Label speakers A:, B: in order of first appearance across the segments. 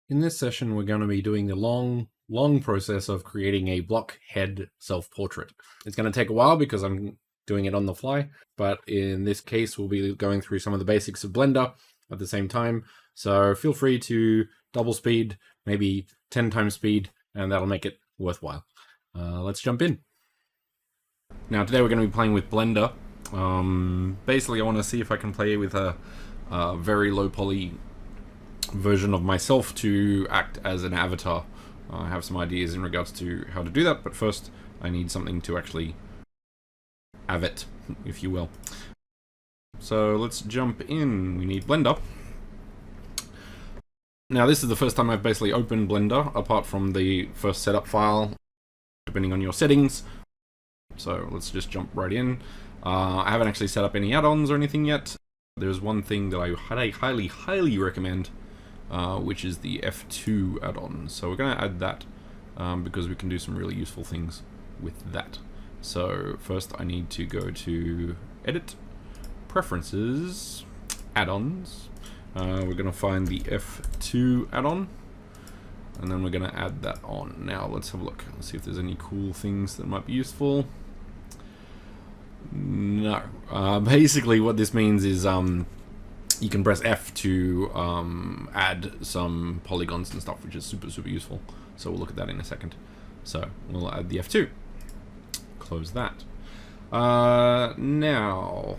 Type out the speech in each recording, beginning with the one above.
A: In this session, we're going to be doing the long process of creating a block head self-portrait. It's going to take a while because I'm doing it on the fly, but in this case, we'll be going through some of the basics of Blender at the same time. So feel free to double speed, maybe 10 times speed, and that'll make it worthwhile. Let's jump in. Now, today we're going to be playing with Blender. Basically, I want to see if I can play with a very low poly version of myself to act as an avatar. I have some ideas in regards to how to do that, but first I need something to actually have it, if you will. So let's jump in. We need Blender. Now this is the first time I've basically opened Blender, apart from the first setup file, depending on your settings. So let's just jump right in. I haven't actually set up any add-ons or anything yet. There's one thing that I highly recommend, which is the F2 add-on. So we're going to add that because we can do some really useful things with that. So first I need to go to Edit, Preferences, Add-ons. We're going to find the F2 add-on, and then we're going to add that on. Now let's have a look. Let's see if there's any cool things that might be useful. No. Basically what this means is you can press F to add some polygons and stuff, which is super useful. So we'll look at that in a second. So we'll add the F2. Close that. Now,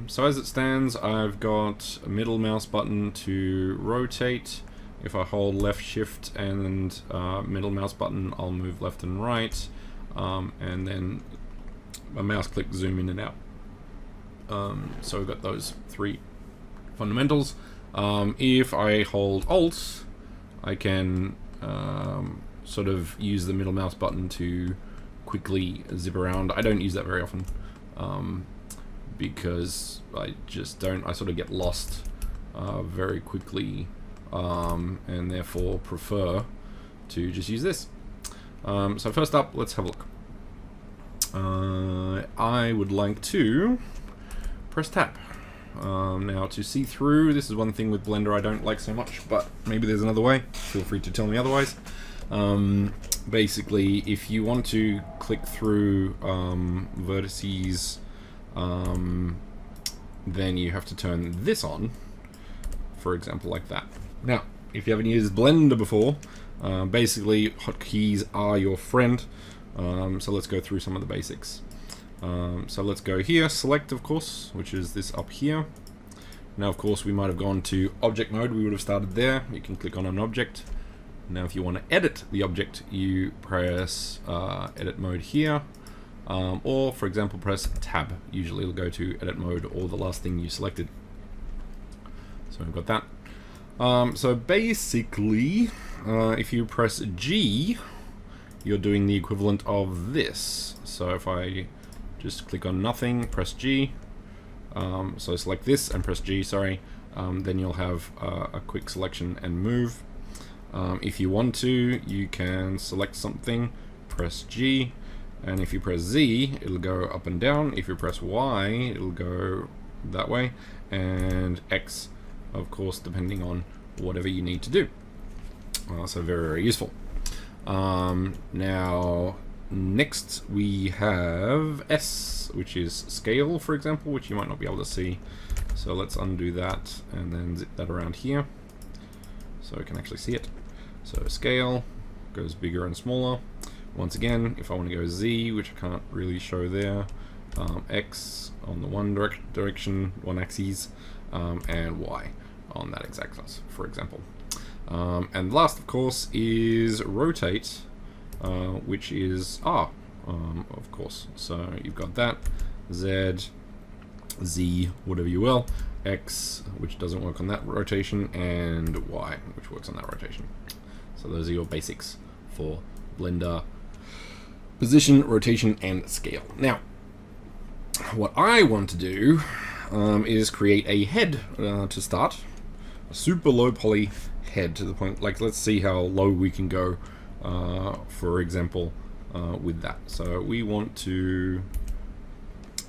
A: so as it stands, I've got a middle mouse button to rotate. If I hold left shift and middle mouse button, I'll move left and right, and then a mouse click zoom in and out. So we've got those three fundamentals. If I hold Alt, I can sort of use the middle mouse button to quickly zip around. I don't use that very often because I just don't. I sort of get lost very quickly, and therefore prefer to just use this. So first up, let's have a look. I would like to press tab. Now to see through, this is one thing with Blender I don't like so much, but maybe there's another way. Feel free to tell me otherwise. Basically, if you want to click through vertices, then you have to turn this on, for example, like that. Now, if you haven't used Blender before, basically hotkeys are your friend. So let's go through some of the basics. So let's go here, select of course, which is this up here. Now of course we might have gone to object mode, we would have started there. You can click on an object. Now if you want to edit the object, you press edit mode here, or for example press tab. Usually it'll go to edit mode or the last thing you selected. So we've got that. So basically if you press G, you're doing the equivalent of this. So if I just click on nothing, press G, so select this and press G, sorry, then you'll have a quick selection and move. If you want to, you can select something, press G, and if you press Z, it'll go up and down. If you press Y, it'll go that way, and X, of course, depending on whatever you need to do. So very useful. Now next we have S, which is scale, for example, which you might not be able to see. So let's undo that and then zip that around here so we can actually see it. So scale goes bigger and smaller. Once again, if I want to go Z, which I can't really show there, X on the one direction, one axis, and Y on that x-axis, for example. And last, of course, is rotate, which is R, of course. So you've got that, Z, Z, whatever you will, X, which doesn't work on that rotation, and Y, which works on that rotation. So those are your basics for Blender: position, rotation, and scale. Now, what I want to do is create a head to start, a super low poly head, to the point, like, let's see how low we can go, for example, with that. So we want to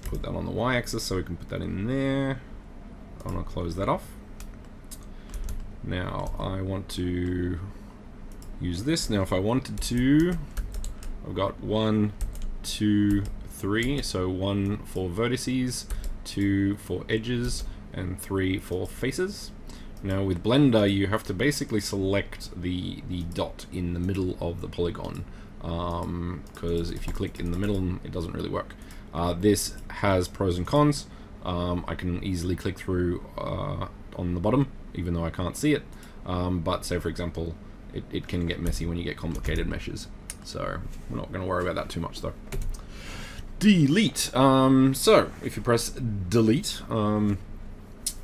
A: put that on the y-axis, so we can put that in there. I'm going to close that off. Now I want to use this. Now if I wanted to, I've got 1, 2, 3, so 1 for vertices, 2 for edges, and 3 for faces. Now with Blender you have to basically select the dot in the middle of the polygon, because if you click in the middle it doesn't really work. This has pros and cons. I can easily click through on the bottom even though I can't see it, but say for example it can get messy when you get complicated meshes, so we're not going to worry about that too much though. Delete. So if you press delete,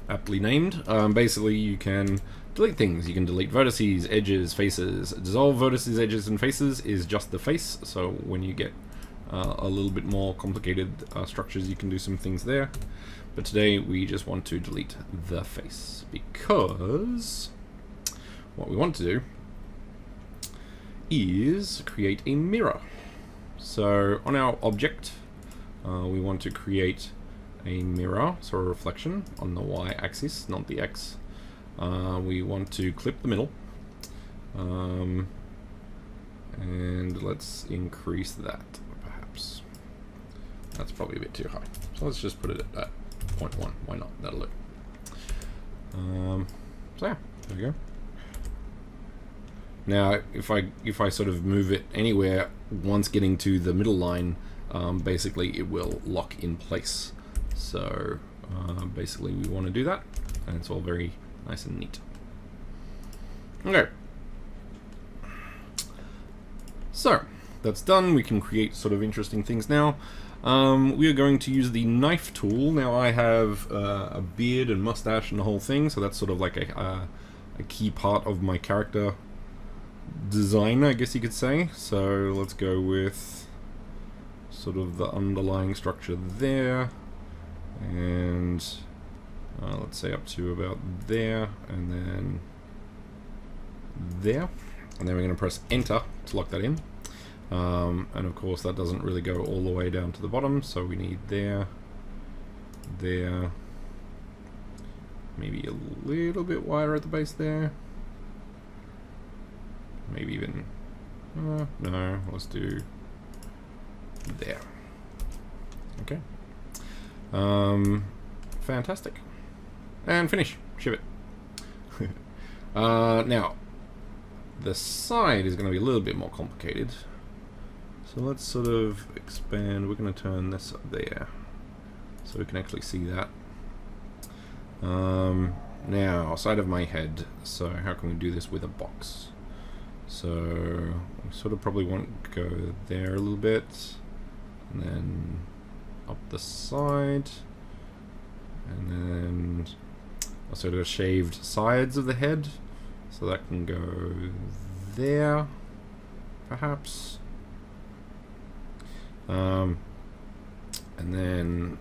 A: aptly named, basically you can delete things. You can delete vertices, edges, faces. Dissolve vertices, edges, and faces is just the face, so when you get a little bit more complicated structures you can do some things there, but today we just want to delete the face because what we want to do is create a mirror. So on our object we want to create a mirror, so a reflection on the y-axis, not the x. We want to clip the middle, and let's increase that perhaps. That's probably a bit too high, so let's just put it at 0.1. Why not? That'll do. So yeah, there we go. Now if I sort of move it anywhere, once getting to the middle line, basically it will lock in place. So basically we want to do that, and it's all very nice and neat. Okay, so that's done. We can create sort of interesting things now. We are going to use the knife tool. Now I have a beard and mustache and the whole thing, so that's sort of like a key part of my character design, I guess you could say. So let's go with sort of the underlying structure there, and let's say up to about there, and then there, and then we're going to press enter to lock that in. And of course that doesn't really go all the way down to the bottom, so we need there, there, maybe a little bit wider at the base there, maybe even, no, let's do there. Okay. Fantastic. And finish. Ship it. Now, the side is going to be a little bit more complicated. So let's sort of expand. We're going to turn this up there so we can actually see that. Now, side of my head. So how can we do this with a box? So we sort of probably want to go there a little bit, and then up the side, and then also the shaved sides of the head, so that can go there, perhaps. And then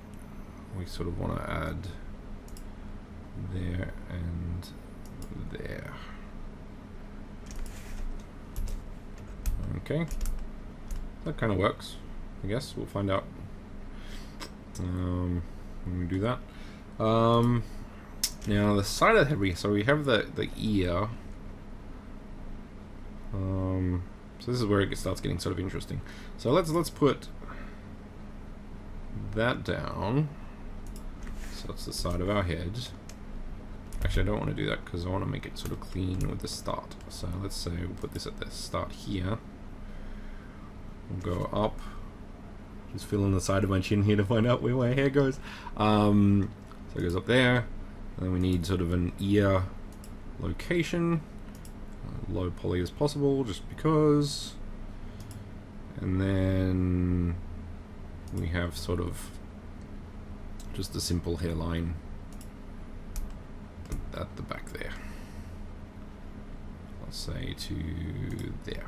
A: we sort of want to add there and there. Okay, that kind of works, I guess. We'll find out when we do that. Now the side of the head, so we have the ear. So this is where it starts getting sort of interesting. So let's put that down. So that's the side of our head. Actually, I don't want to do that because I want to make it sort of clean with the start. So let's say we'll put this at the start here. We'll go up. Just feeling the side of my chin here to find out where my hair goes. So it goes up there. And then we need sort of an ear location. Low poly as possible, just because. And then we have sort of just a simple hairline at the back there. I'll say to there.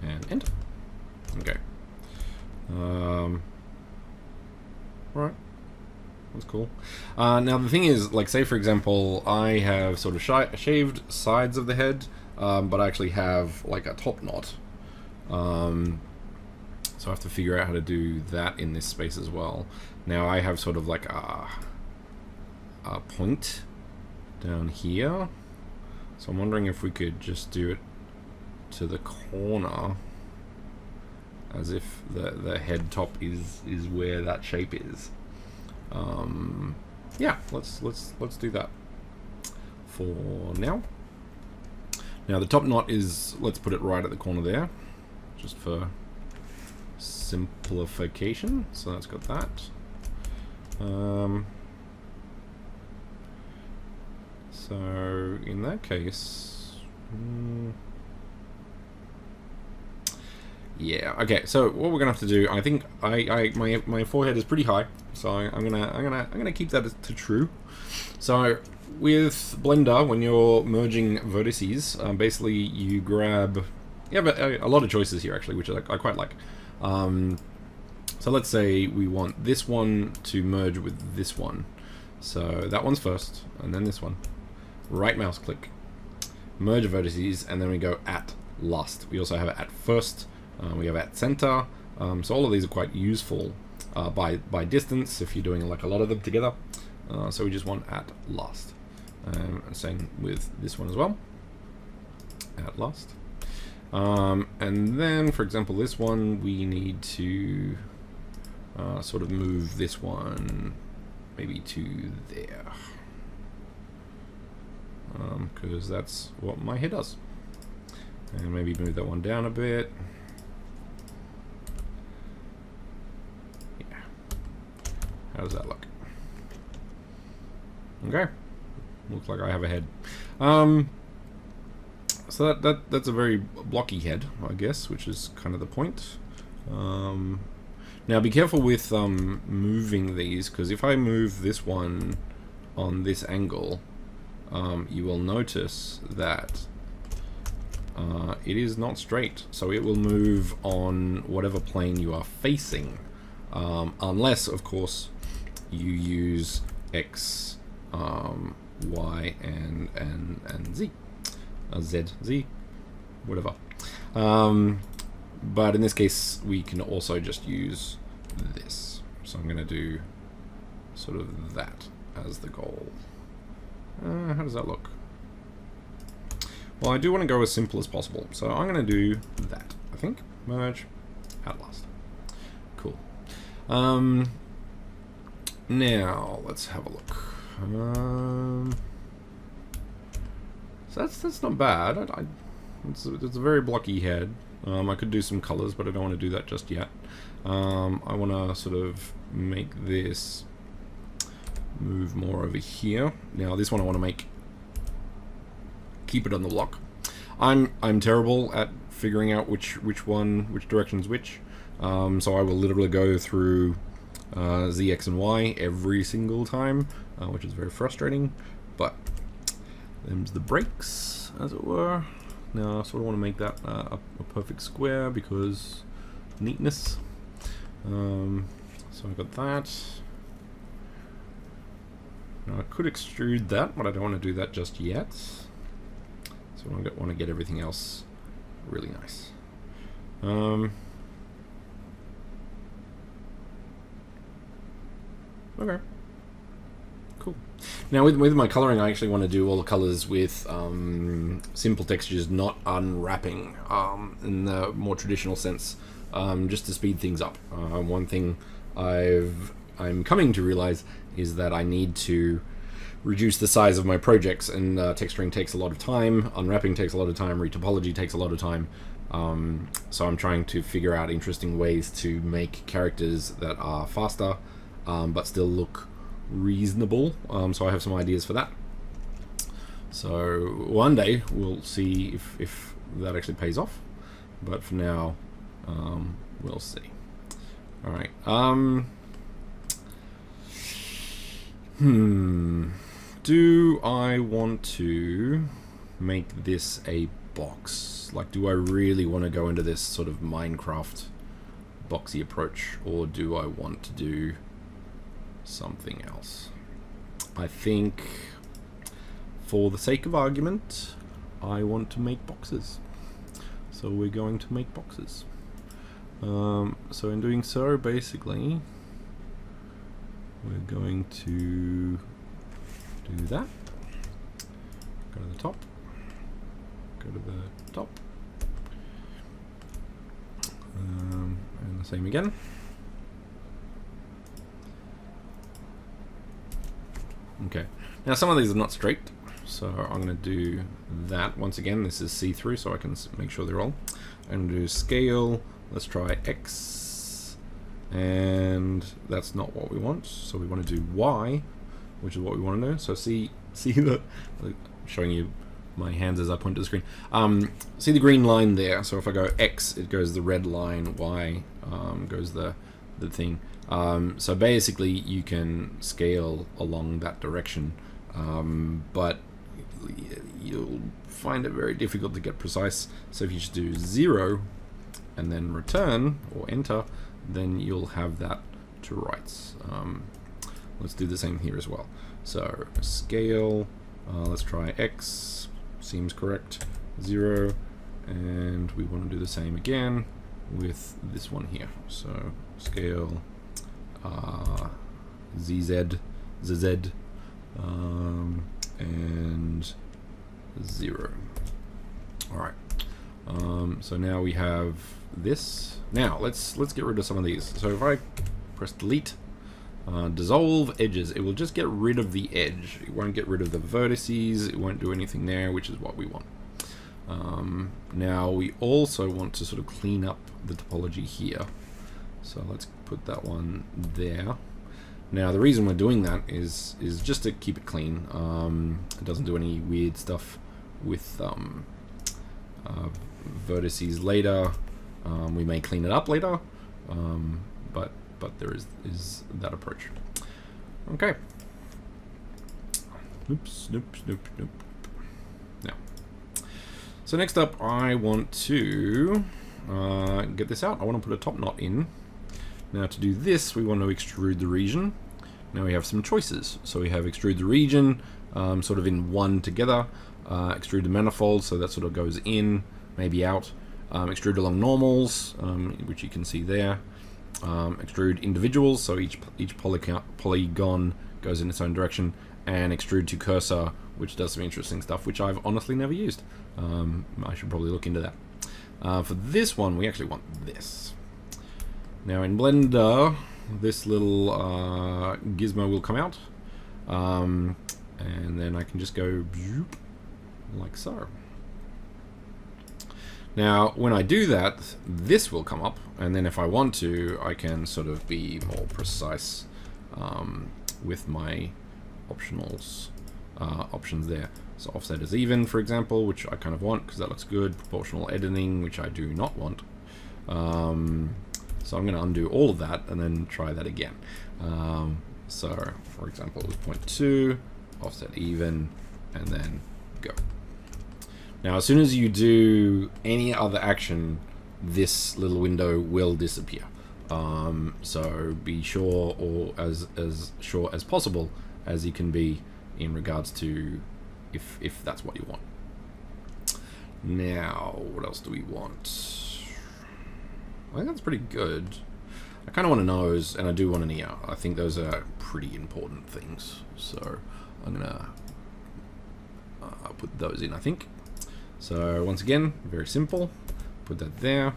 A: And enter. Okay. Alright. That's cool. Now the thing is, like, say for example, I have sort of shaved sides of the head, but I actually have like a top knot. So I have to figure out how to do that in this space as well. Now I have sort of like a point down here, So I'm wondering if we could just do it to the corner, as if the head top is where that shape is. Yeah, let's do that for now. Now the top knot is, let's put it right at the corner there, just for simplification. So that's got that. So in that case, yeah. Okay. So what we're gonna have to do, I think, my forehead is pretty high, so I'm gonna keep that to true. So with Blender, when you're merging vertices, basically you grab, you have a lot of choices here actually, which I quite like. So let's say we want this one to merge with this one. So that one's first, and then this one. Right mouse click, merge vertices, and then we go at last. We also have it at first. We have at center. So all of these are quite useful by distance if you're doing like a lot of them together. So we just want at last. Same with this one as well. At last. And then, for example, this one, we need to sort of move this one maybe to there. Because that's what my head does. And maybe move that one down a bit. Yeah. How does that look? Okay. Looks like I have a head. So that's a very blocky head, I guess, which is kind of the point. Now be careful with moving these, because if I move this one on this angle, you will notice that it is not straight. So it will move on whatever plane you are facing, unless, of course, you use X, Y, and Z. Z, Z, whatever. But in this case, we can also just use this. So I'm going to do sort of that as the goal. How does that look? Well, I do want to go as simple as possible. So I'm going to do that, I think. Merge, at last. Cool. Now, let's have a look. So that's not bad. It's a very blocky head. I could do some colors, but I don't want to do that just yet. I want to sort of make this move more over here. Now this one I want to keep it on the block. I'm terrible at figuring out which direction's which. So I will literally go through Z, X, and Y every single time, which is very frustrating. But them's the breaks, as it were. Now I sort of want to make that a perfect square because neatness. So I've got that. Now I could extrude that, but I don't want to do that just yet. So I want to get everything else really nice. Okay. Cool. Now with my coloring, I actually want to do all the colors with simple textures, not unwrapping in the more traditional sense, just to speed things up. One thing I'm coming to realize is that I need to reduce the size of my projects, and texturing takes a lot of time, unwrapping takes a lot of time, retopology takes a lot of time. So I'm trying to figure out interesting ways to make characters that are faster, but still look reasonable. So I have some ideas for that. So one day we'll see if that actually pays off, but for now we'll see. All right. Do I want to make this a box? Like, do I really want to go into this sort of Minecraft boxy approach, or do I want to do something else? I think, for the sake of argument, I want to make boxes. So we're going to make boxes. So in doing so, basically, we're going to do that. Go to the top. the top. And the same again. Okay, now some of these are not straight, so I'm going to do that. Once again, this is see-through, so I can make sure they're all. I'm going to do scale, let's try X, and that's not what we want, so we want to do Y, which is what we want to do. So see the, showing you my hands as I point to the screen. See the green line there, so if I go X, it goes the red line, Y goes the thing. So basically you can scale along that direction, but you'll find it very difficult to get precise. So if you just do 0 and then return or enter, then you'll have that to rights. Let's do the same here as well. So scale, let's try X, seems correct, 0, and we want to do the same again with this one here. So scale ZZ, and 0. Alright, so now we have this. Now let's get rid of some of these. So if I press delete, dissolve edges, it will just get rid of the edge. It won't get rid of the vertices, it won't do anything there, which is what we want. Now we also want to sort of clean up the topology here. So let's put that one there. Now the reason we're doing that is just to keep it clean. It doesn't do any weird stuff with vertices later. We may clean it up later, but there is that approach. Okay. Oops, nope. Now, so next up, I want to get this out. I want to put a top knot in. Now to do this, we want to extrude the region. Now we have some choices. So we have extrude the region, sort of in one together. Extrude the manifold, so that sort of goes in, maybe out. Extrude along normals, which you can see there. Extrude individuals, so each polygon goes in its own direction. And extrude to cursor, which does some interesting stuff, which I've honestly never used. I should probably look into that. For this one, we actually want this. Now in Blender, this little gizmo will come out, and then I can just go like so. Now when I do that, this will come up, and then if I want to, I can sort of be more precise with my optionals options there. So offset is even, for example, which I kind of want because that looks good. Proportional editing, which I do not want. So I'm going to undo all of that and then try that again. So for example, it was 0.2, offset even, and then go. Now as soon as you do any other action, this little window will disappear. So be sure, or as sure as possible as you can be in regards to if that's what you want. Now what else do we want? I think that's pretty good. I kind of want a nose, and I do want an ear. I think those are pretty important things. So I'm gonna put those in, I think. So once again, very simple. Put that there.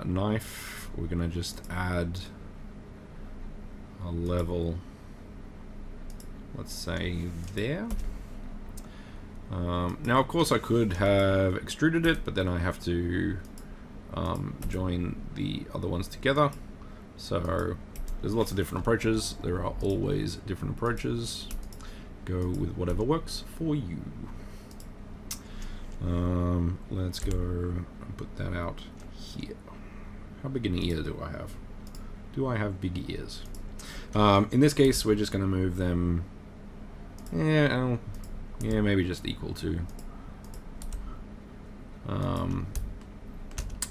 A: Knife, we're gonna just add a level, let's say there. Now of course I could have extruded it, but then I have to join the other ones together. So there's lots of different approaches. There are always different approaches. Go with whatever works for you. Let's go and put that out here. How big an ear do I have? Do I have big ears? In this case, we're just going to move them. Yeah, maybe just equal to.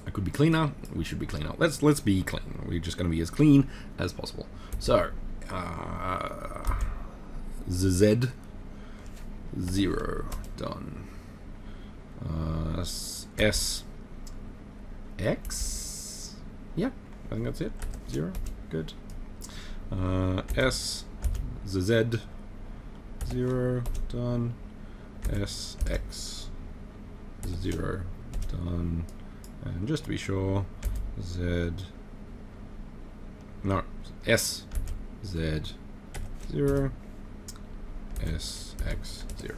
A: I could be cleaner. We should be cleaner. Let's be clean. We're just going to be as clean as possible. So, ZZ 0 done. S X. Yeah, I think that's it. 0. Good. S ZZ 0 done. S X 0. Done. And just to be sure, Z, no, S, Z, 0, S, X, 0.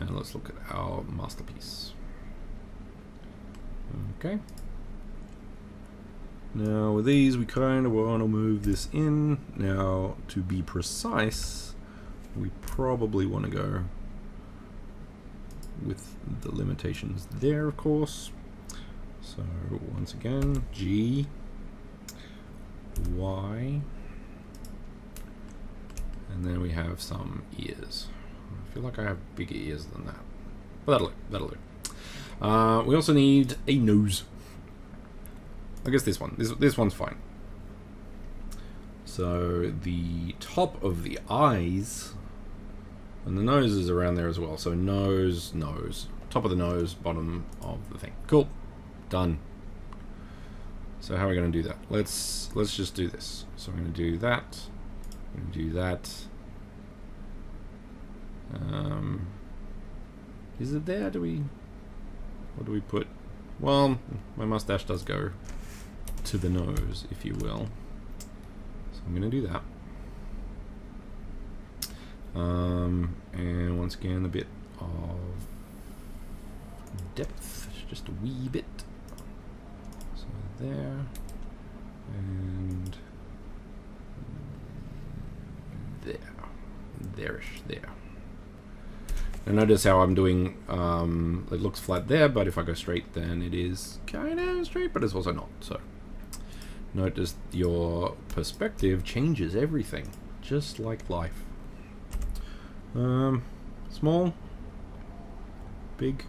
A: And let's look at our masterpiece. Okay. Now with these, we kind of want to move this in. Now, to be precise, we probably want to go with the limitations there, of course. So once again, G, Y, and then we have some ears. I feel like I have bigger ears than that, but that'll do. That'll do. We also need a nose. I guess this one. This one's fine. So the top of the eyes, and the nose is around there as well. So nose, nose, top of the nose, bottom of the thing. Cool, done. So how are we going to do that? Let's just do this. So I'm going to do that. I'm going to do that. Is it there? What do we put? Well, my mustache does go to the nose, if you will. So I'm going to do that. And once again, a bit of depth, just a wee bit. So there, and there, there-ish, there. And notice how I'm doing, it looks flat there, but if I go straight, then it is kind of straight, but it's also not. So notice your perspective changes everything, just like life. Small, big,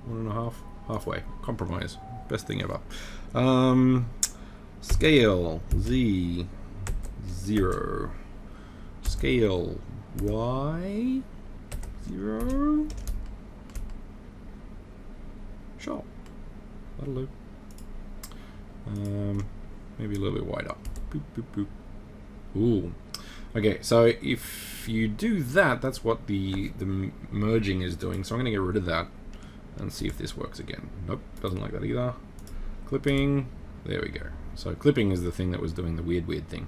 A: 1.5, halfway, compromise, best thing ever. Scale, Z, 0. Scale, Y, 0. Sure, that'll do. Maybe a little bit wider. Boop, boop, boop. Ooh. Okay, so if you do that, that's what the merging is doing. So I'm going to get rid of that and see if this works again. Nope, doesn't like that either. Clipping, there we go. So clipping is the thing that was doing the weird thing.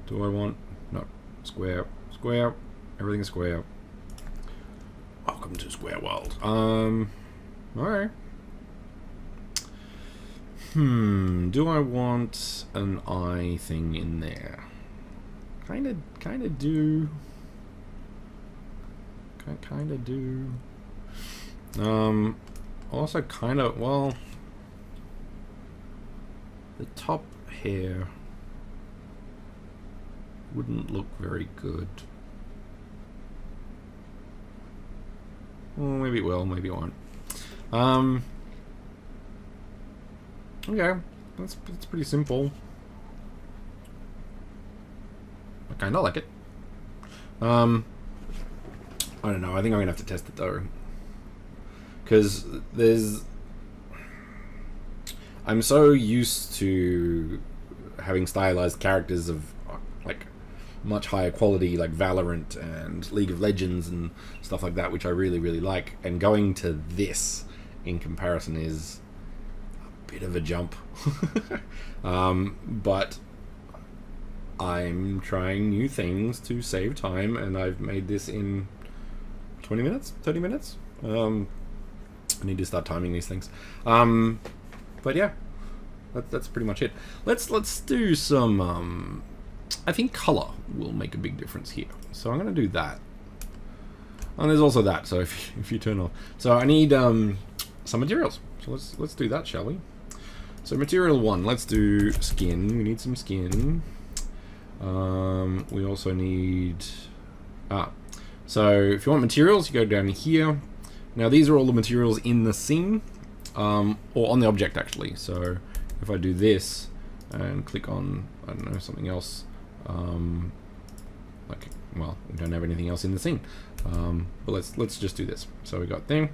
A: Do I want, no, square, square, everything is square. Welcome to Square World. Alright. Do I want an eye thing in there? Kinda do. Kinda do. Also kinda, well, the top hair wouldn't look very good. Well, maybe it will, maybe it won't. Okay, that's pretty simple. I kinda like it. I don't know, I think I'm gonna have to test it though. Because I'm so used to having stylized characters of like much higher quality, like Valorant and League of Legends and stuff like that, which I really like, and going to this in comparison is a bit of a jump. But I'm trying new things to save time, and I've made this in 20 minutes, 30 minutes. I need to start timing these things. But yeah, that's pretty much it. Let's do some. I think color will make a big difference here. So I'm going to do that. And there's also that. So if you turn off, so I need some materials. So let's do that, shall we? So material 1, let's do skin. We need some skin. We also need so if you want materials, you go down here. Now these are all the materials in the scene, or on the object actually. So if I do this and click on, I don't know, something else, like, well, we don't have anything else in the scene, but let's just do this. So we got thing.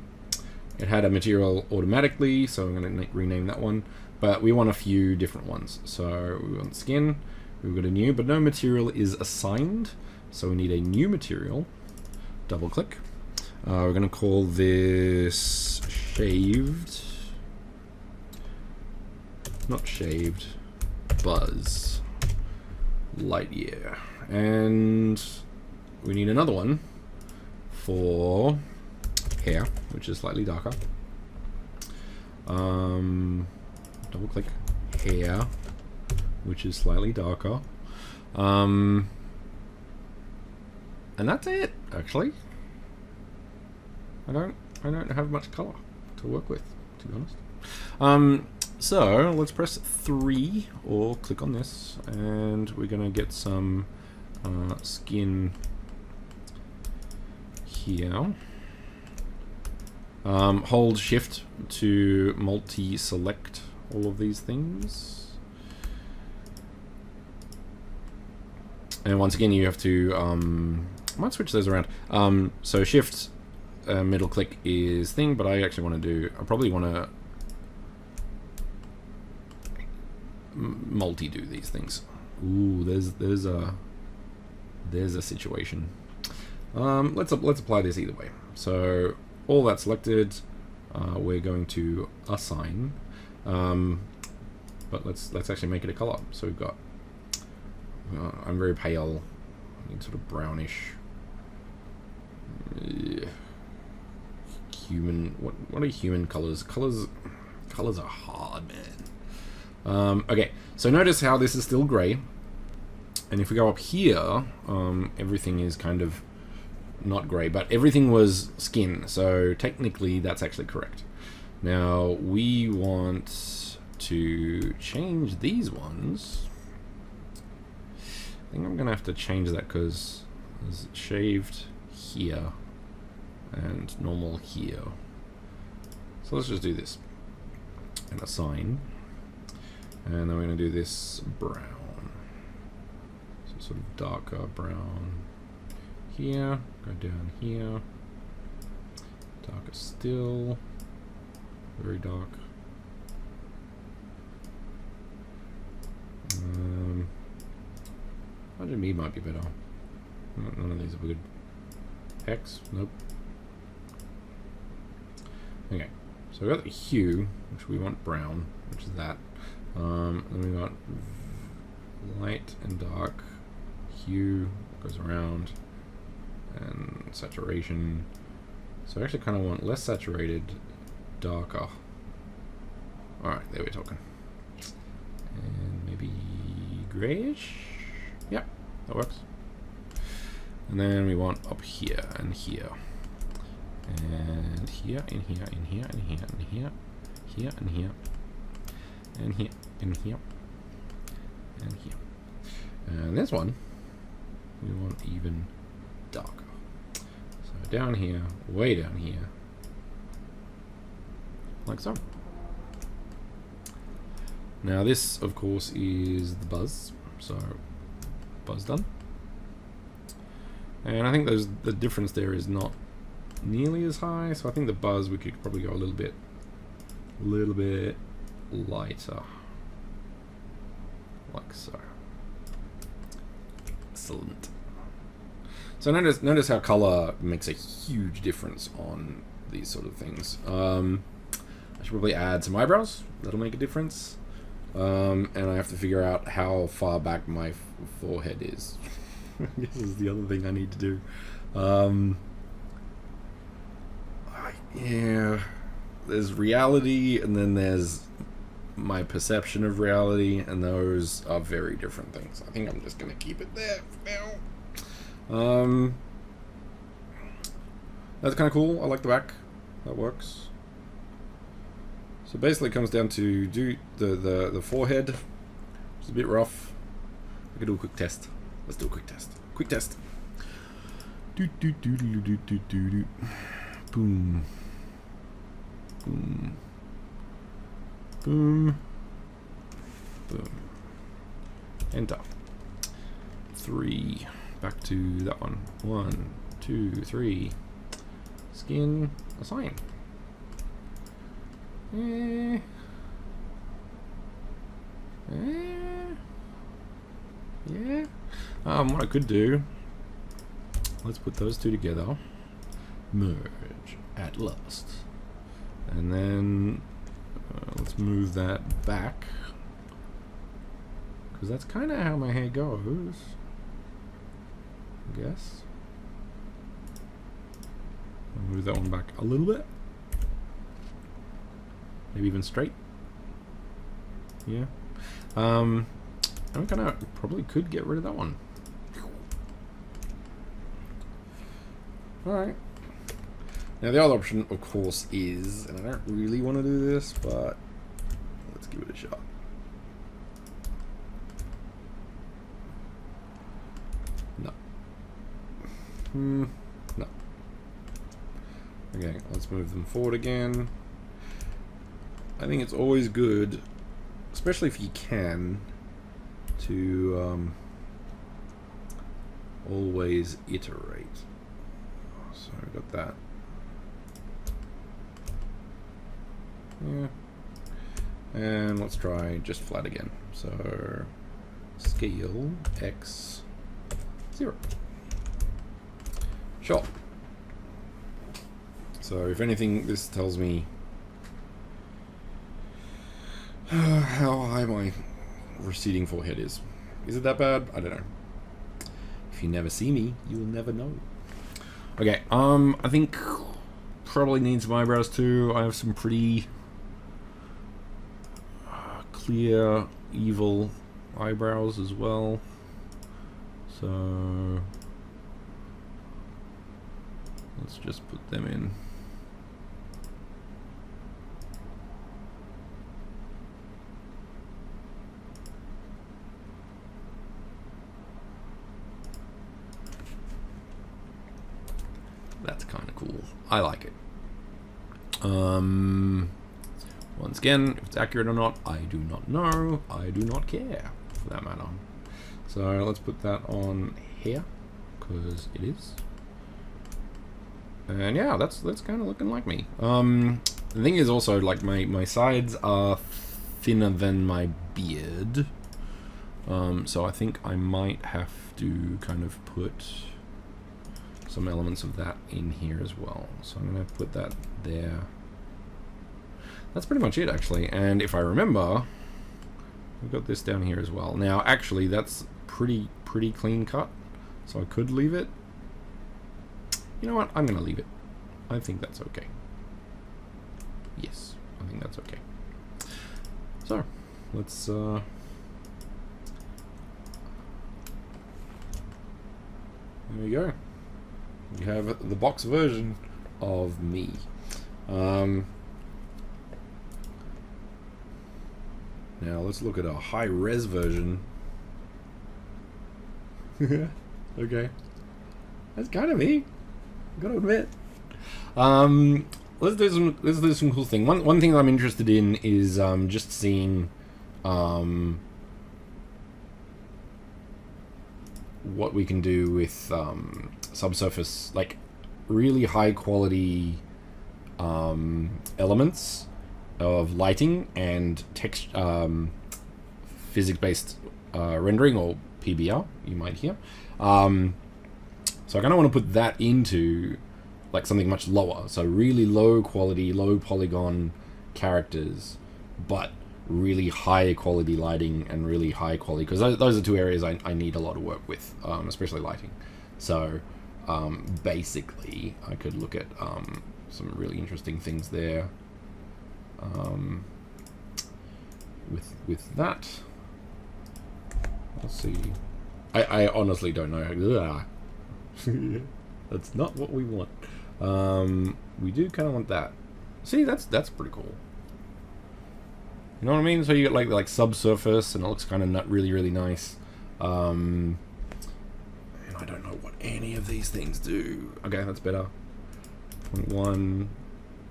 A: It had a material automatically, so I'm going to rename that one. But we want a few different ones. So we want skin. We've got a new, but no material is assigned. So we need a new material. Double click. We're going to call this shaved. Not shaved. Buzz Lightyear. And we need another one for hair, which is slightly darker. Double click hair, which is slightly darker. And that's it, actually. I don't have much color to work with, to be honest. So let's press 3 or click on this, and we're gonna get some skin here. Hold shift to multi-select all of these things. And once again, you have to, I might switch those around. So shift, middle click is thing, but I actually want to do, I probably want to multi-do these things. Ooh, there's a situation. Let's apply this either way. So all that's selected, we're going to assign, but let's actually make it a color. So we've got, I'm very pale, I need sort of brownish, human. What are human colors? Colors are hard, man. Okay, so notice how this is still gray, and if we go up here, everything is kind of not gray, but everything was skin, so technically that's actually correct. Now we want to change these ones. I think I'm gonna have to change that because it's shaved here and normal here. So let's just do this and assign, and then we're gonna do this brown, so sort of darker brown here, go down here, darker still, very dark. RGB might be better. None of these are good. Hex, nope. Okay, so we got the hue, which we want brown, which is that. Then we got light and dark. Hue goes around, and saturation. So I actually kind of want less saturated, darker. Alright, there we're talking. And maybe grayish? Yeah, that works. And then we want up here and here. And here, and here, and here, and here, and here, here, and here, and here, and here, and here. And this one, we want even darker. So down here, way down here, like so. Now this, of course, is the buzz. So buzz done. And I think the difference there is not nearly as high. So I think the buzz, we could probably go a little bit lighter, like so. Excellent. So notice how color makes a huge difference on these sort of things. I should probably add some eyebrows. That'll make a difference. And I have to figure out how far back my forehead is. This is the other thing I need to do. Yeah, there's reality, and then there's my perception of reality, and those are very different things. I think I'm just gonna keep it there for now. That's kind of cool. I like the back. That works. So basically, it comes down to do the forehead. It's a bit rough. We can do a quick test. Let's do a quick test. Quick test. Do do do do do do do do. Boom. Boom. Boom. Boom. Enter. 3. Back to that one. 1, 2, 3. Skin. Assign. Yeah. What I could do, let's put those two together merge at last. And then let's move that back, because that's kind of how my hair goes, I guess. I'll move that one back a little bit, maybe even straight. Yeah. I'm gonna probably could get rid of that one. Alright. Now the other option, of course, is, and I don't really want to do this, but let's give it a shot. No. No. Okay, let's move them forward again. I think it's always good, especially if you can, to always iterate. So I got that. Yeah. And let's try just flat again. So scale x 0. Sure. So if anything, this tells me how high my receding forehead is. Is it that bad? I don't know. If you never see me, you will never know. Okay, I think probably need some eyebrows too. I have some pretty clear, evil eyebrows as well. So let's just put them in. That's kind of cool. I like it. Once again, if it's accurate or not, I do not know. I do not care, for that matter. So let's put that on here, because it is. And yeah, that's kind of looking like me. The thing is also, like, my sides are thinner than my beard. So I think I might have to kind of put some elements of that in here as well. So I'm going to put that there. That's pretty much it, actually. And if I remember, we've got this down here as well. Now, actually, that's pretty clean cut, so I could leave it. You know what? I'm going to leave it. I think that's okay. Yes, I think that's okay. So, let's there we go. You have the box version of me. Now let's look at a high-res version. Okay, that's kind of me. Gotta admit. Let's do some cool thing. One thing I'm interested in is just seeing what we can do with subsurface, like really high quality elements of lighting and text, physics-based rendering, or PBR, you might hear. So I kind of want to put that into like something much lower. So really low quality, low polygon characters, but really high quality lighting and really high quality, because those are two areas I need a lot of work with, especially lighting. So basically I could look at some really interesting things there with that. Let's see. I honestly don't know. That's not what we want. We do kind of want that. See, that's pretty cool. You know what I mean? So you get like subsurface, and it looks kind of really nice. And I don't know what any of these things do. Okay, that's better. 0.1,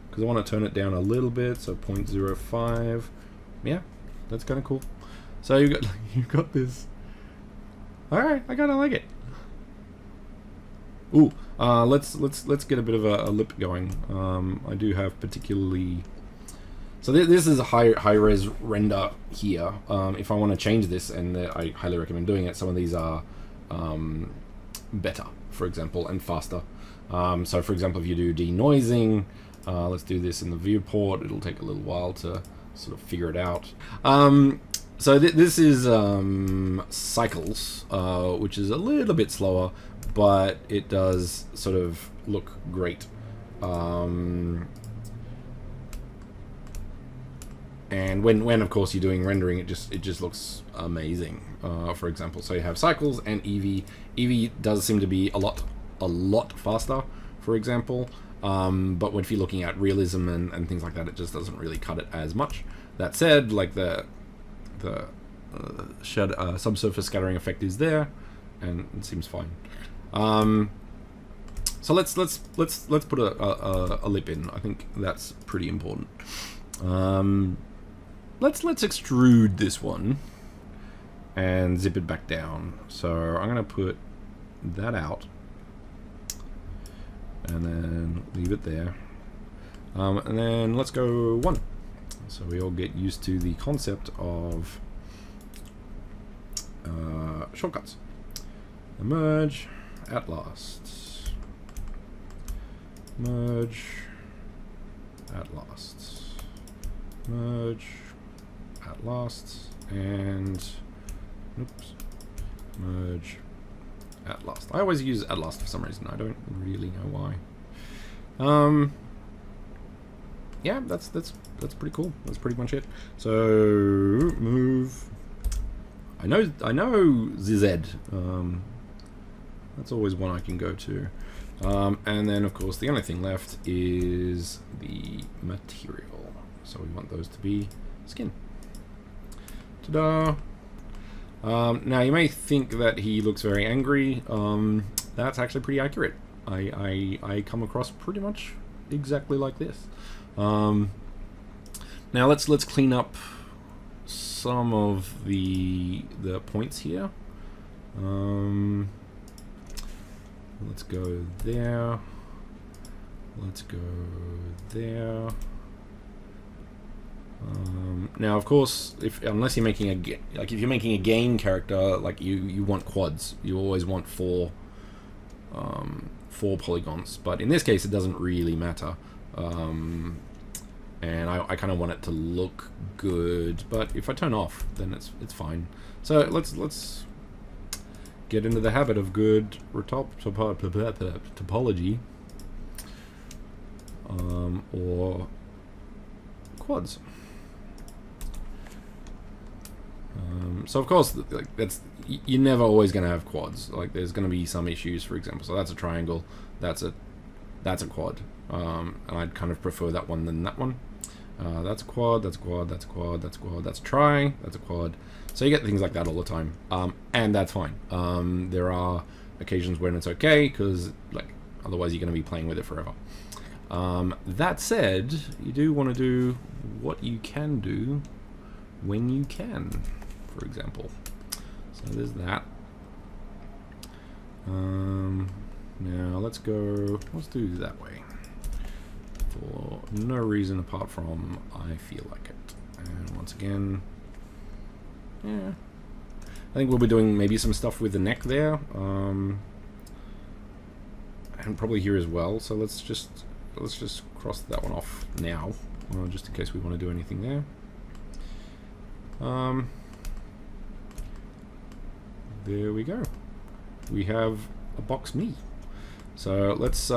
A: because I want to turn it down a little bit, so 0.05. Yeah, that's kind of cool. So you've got this. All right, I kind of like it. Ooh, let's get a bit of a lip going. I do have particularly. So this is a high res render here. If I want to change this, and I highly recommend doing it, some of these are better, for example, and faster. So for example, if you do denoising, let's do this in the viewport. It'll take a little while to sort of figure it out. So this is cycles, which is a little bit slower, but it does sort of look great. And when of course you're doing rendering, it just looks amazing. For example, so you have cycles and Eevee. Eevee does seem to be a lot faster, for example. But if you're looking at realism and things like that, it just doesn't really cut it as much. That said, like the subsurface scattering effect is there, and it seems fine. So let's put a lip in. I think that's pretty important. Let's extrude this one and zip it back down. So I'm gonna put that out and then leave it there. And then let's go 1. So we all get used to the concept of shortcuts. Merge at last. Merge at last. Merge at last. And oops. Merge at last. I always use at last for some reason. I don't really know why. Yeah, that's pretty cool. That's pretty much it. So move. I know ZZ. That's always one I can go to. And then of course the only thing left is the material. So we want those to be skin. Ta-da! Now you may think that he looks very angry. That's actually pretty accurate. I come across pretty much exactly like this. Now let's clean up some of the points here. Let's go there. Let's go there. Now, of course, unless you're making if you're making a game character, like you want quads. You always want four polygons. But in this case, it doesn't really matter. And I kind of want it to look good. But if I turn off, then it's fine. So let's get into the habit of good topology, or quads. So of course, you're never always going to have quads. Like there's going to be some issues, for example. So that's a triangle. That's a quad. And I'd kind of prefer that one than that one. That's a quad. That's a quad. That's a quad. That's a quad. That's a tri. That's a quad. So you get things like that all the time, and that's fine. There are occasions when it's okay because otherwise you're going to be playing with it forever. That said, you do want to do what you can do when you can, for example. So there's that. Now let's do it that way for no reason apart from I feel like it. And once again, yeah, I think we'll be doing maybe some stuff with the neck there, and probably here as well. So let's just cross that one off now, just in case we want to do anything there. There we go. We have a box me. So let's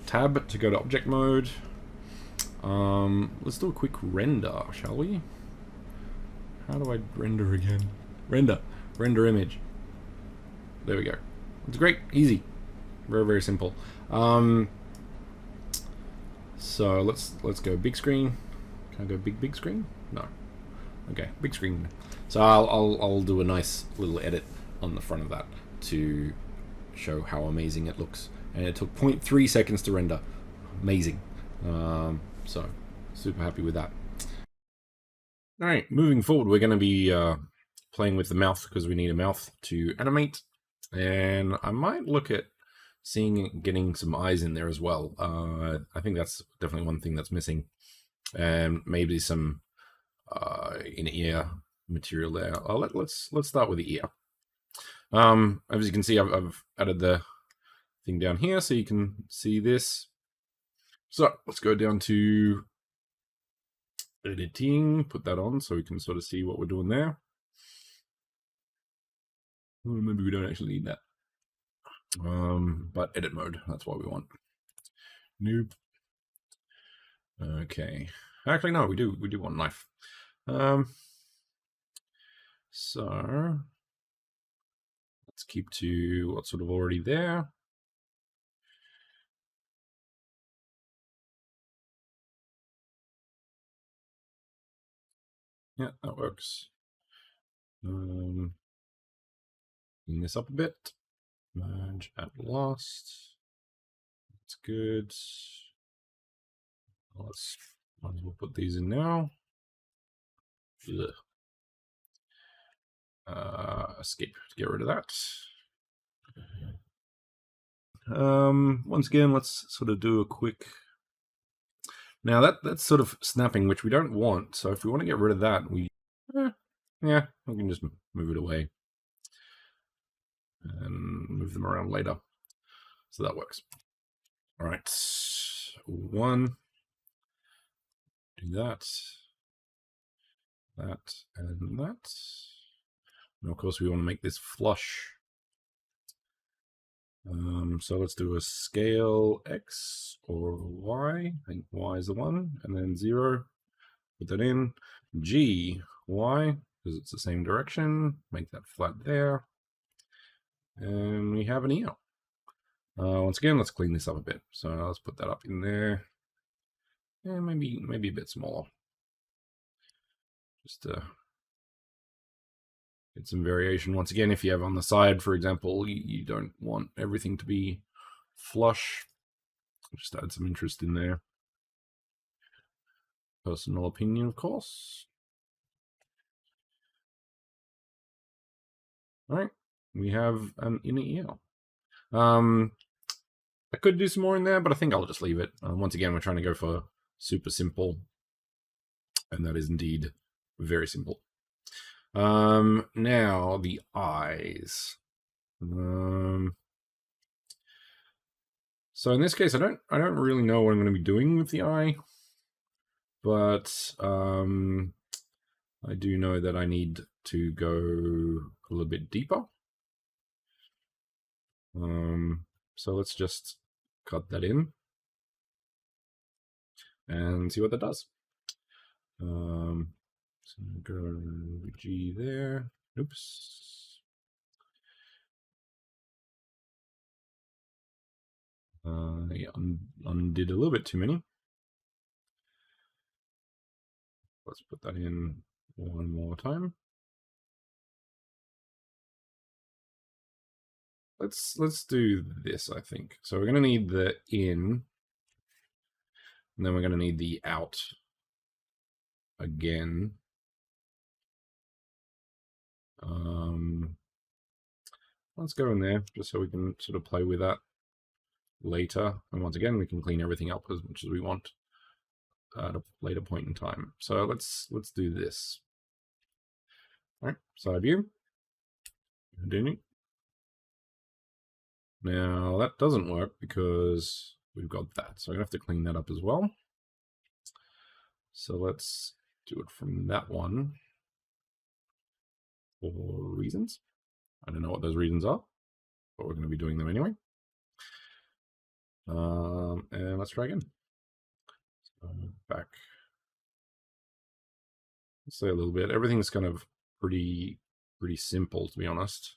A: tab to go to object mode. Let's do a quick render, shall we? How do I render again? Render image. There we go. It's great, easy, very simple. So let's go big screen. Can I go big screen? No. Okay, big screen. So I'll do a nice little edit on the front of that to show how amazing it looks. And it took 0.3 seconds to render. Amazing. So super happy with that. All right, moving forward, we're going to be playing with the mouth because we need a mouth to animate, and I might look at getting some eyes in there as well. I think that's definitely one thing that's missing, and maybe some in-ear material there. Let's start with the ear. As you can see, I've added the thing down here so you can see this. So let's go down to editing, put that on so we can sort of see what we're doing there. Maybe we don't actually need that. But edit mode, that's what we want. Nope. Okay. Actually, no, we do want knife. So let's keep to what's sort of already there. Yeah, that works. Clean this up a bit. Merge at last. That's good. Let's might as well put these in now. Escape to get rid of that. Once again, let's sort of do a quick. Now that's sort of snapping, which we don't want. So if we want to get rid of that, we can just move it away and move them around later. So that works. All right, one. Do that, and that. And of course, we want to make this flush. So let's do a scale X or Y. I think Y is the one, and then 0. Put that in. G, Y, because it's the same direction. Make that flat there. And we have an EL. Once again, let's clean this up a bit. So let's put that up in there. And maybe a bit smaller. Just to get some variation. Once again, if you have on the side, for example, you don't want everything to be flush. Just add some interest in there. Personal opinion, of course. All right, we have an inner EL. I could do some more in there, but I think I'll just leave it. Once again, we're trying to go for super simple, and that is indeed very simple. Now the eyes. So in this case, I don't really know what I'm going to be doing with the eye, but I do know that I need to go a little bit deeper. So let's just cut that in and see what that does. So go G there. Oops. Yeah, undid a little bit too many. Let's put that in one more time. Let's do this, I think. So we're going to need the in, and then we're going to need the out again. Let's go in there just so we can sort of play with that later. And once again, we can clean everything up as much as we want at a later point in time. So let's do this. All right, side view. Continue. Now that doesn't work because we've got that. So I'm gonna have to clean that up as well. So let's do it from that one for reasons. I don't know what those reasons are, but we're going to be doing them anyway. And let's try again. So back. Let's say a little bit. Everything's kind of pretty simple, to be honest.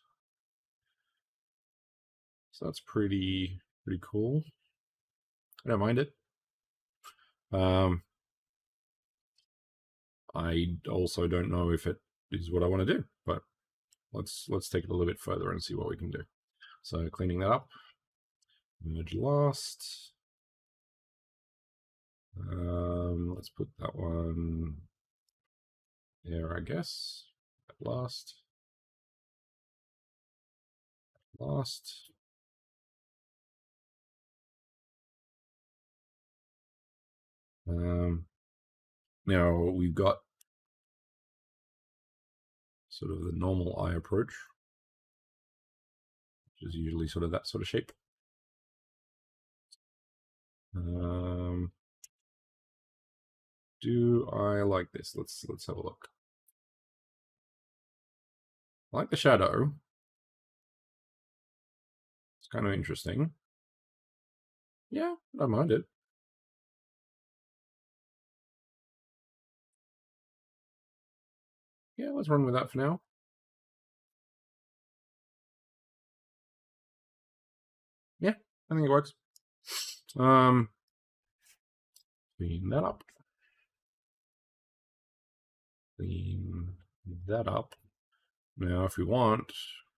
A: So that's pretty cool. I don't mind it. I also don't know if it is what I want to do, but let's take it a little bit further and see what we can do. So cleaning that up, merge last. Let's put that one there, I guess. At last. Now we've got sort of the normal eye approach, which is usually sort of that sort of shape. Do I like this? Let's have a look. I like the shadow. It's kind of interesting. Yeah, I don't mind it. Yeah, let's run with that for now. Yeah, I think it works. Clean that up. Clean that up. Now, if we want,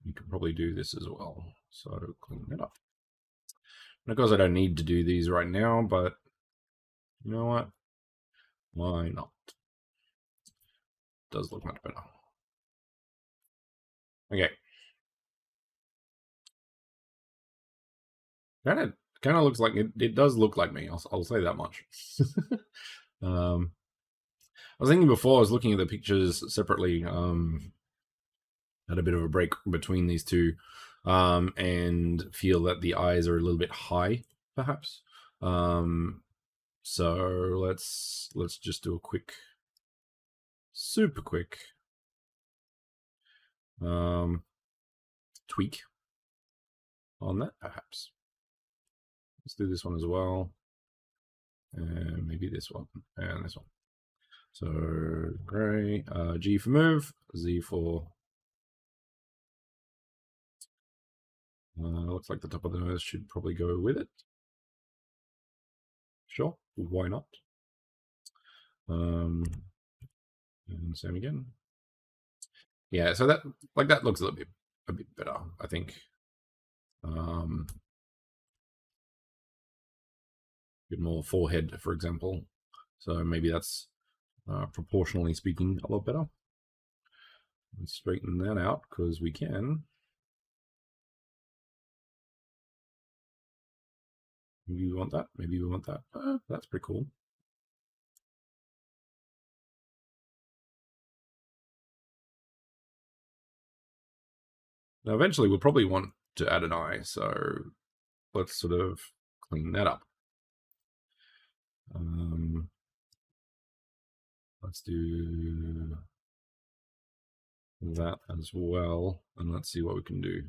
A: we could probably do this as well. So clean that up. And of course, I don't need to do these right now, but you know what? Why not? Does look much better. Okay. Kind of looks like it does look like me. I'll say that much. I was thinking before, I was looking at the pictures separately. Had a bit of a break between these two, and feel that the eyes are a little bit high, perhaps. So let's just do a quick, super quick tweak on that, perhaps. Let's do this one as well, and maybe this one and this one. So gray, G for move, Z for looks like the top of the nose should probably go with it. Sure, why not? And same again. Yeah, so that looks a bit better, I think. Bit more forehead, for example. So maybe that's proportionally speaking a lot better. Let's straighten that out because we can. Maybe we want that. Maybe we want that. That's pretty cool. Now, eventually, we'll probably want to add an eye, so let's sort of clean that up. Let's do that as well, and let's see what we can do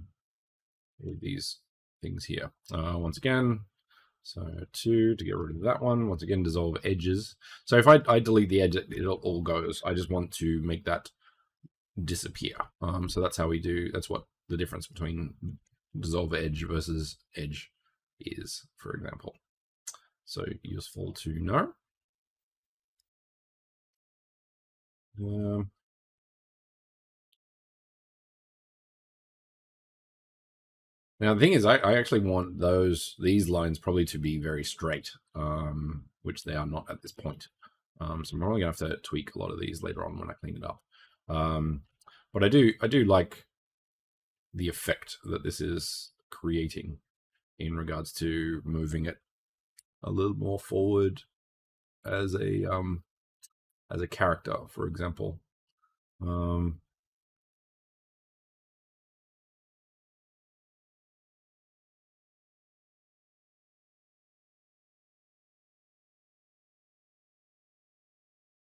A: with these things here. Once again, so 2 to get rid of that one. Once again, dissolve edges. So if I delete the edge, it all goes. I just want to make that disappear. So that's how we do. That's what the difference between dissolve edge versus edge is, for example. So useful to know. Now the thing is, I actually want these lines probably to be very straight, which they are not at this point. So I'm probably gonna have to tweak a lot of these later on when I clean it up. But I do like the effect that this is creating in regards to moving it a little more forward as a character, for example.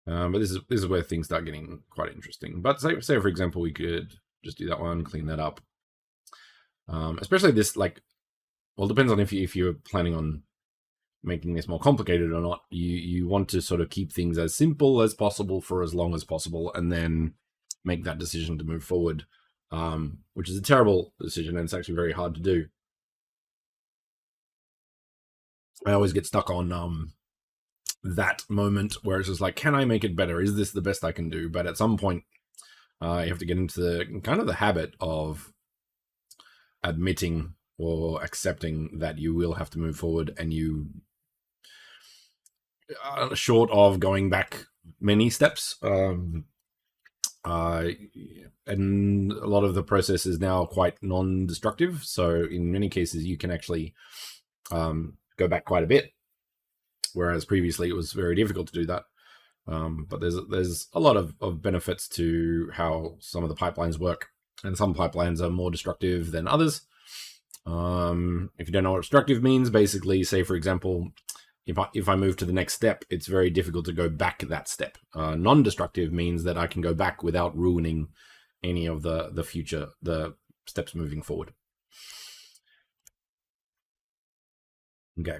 A: But this is where things start getting quite interesting. But say for example, we could just do that one, clean that up. Especially this, like, well, it depends on if you're planning on making this more complicated or not. You want to sort of keep things as simple as possible for as long as possible, and then make that decision to move forward, which is a terrible decision, and it's actually very hard to do. I always get stuck on that moment where it's just like, can I make it better? Is this the best I can do? But at some point, you have to get into the habit of admitting or accepting that you will have to move forward, and you, short of going back many steps, and a lot of the process is now quite non-destructive. So in many cases, you can actually go back quite a bit, whereas previously it was very difficult to do that. But there's a lot of benefits to how some of the pipelines work, and some pipelines are more destructive than others. If you don't know what destructive means, basically, say for example, if I move to the next step, it's very difficult to go back that step. Non-destructive means that I can go back without ruining any of the steps moving forward. Okay.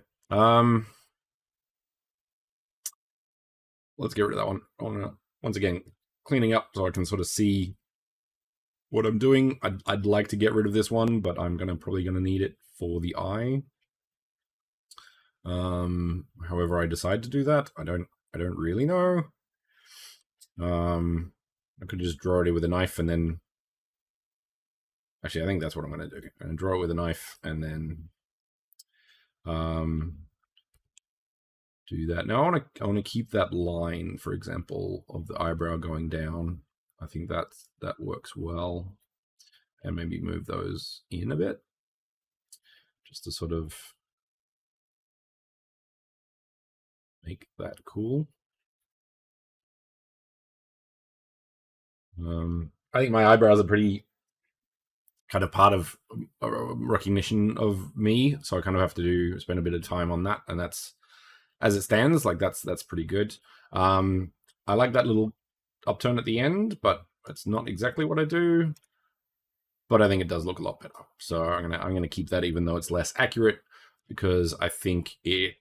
A: Let's get rid of that one. Once again, cleaning up so I can sort of see what I'm doing. I'd like to get rid of this one, but I'm probably gonna need it for the eye. However I decide to do that, I don't really know. I could just draw it with a knife and then actually I think that's what I'm gonna do. I'm gonna draw it with a knife and then do that. Now I want to keep that line, for example, of the eyebrow going down. I think that works well, and maybe move those in a bit, just to sort of make that cool. I think my eyebrows are pretty kind of part of recognition of me, so I kind of have to spend a bit of time on that, and that's, as it stands, like that's pretty good. I like that little upturn at the end, but it's not exactly what I do. But I think it does look a lot better, so I'm gonna keep that, even though it's less accurate, because I think the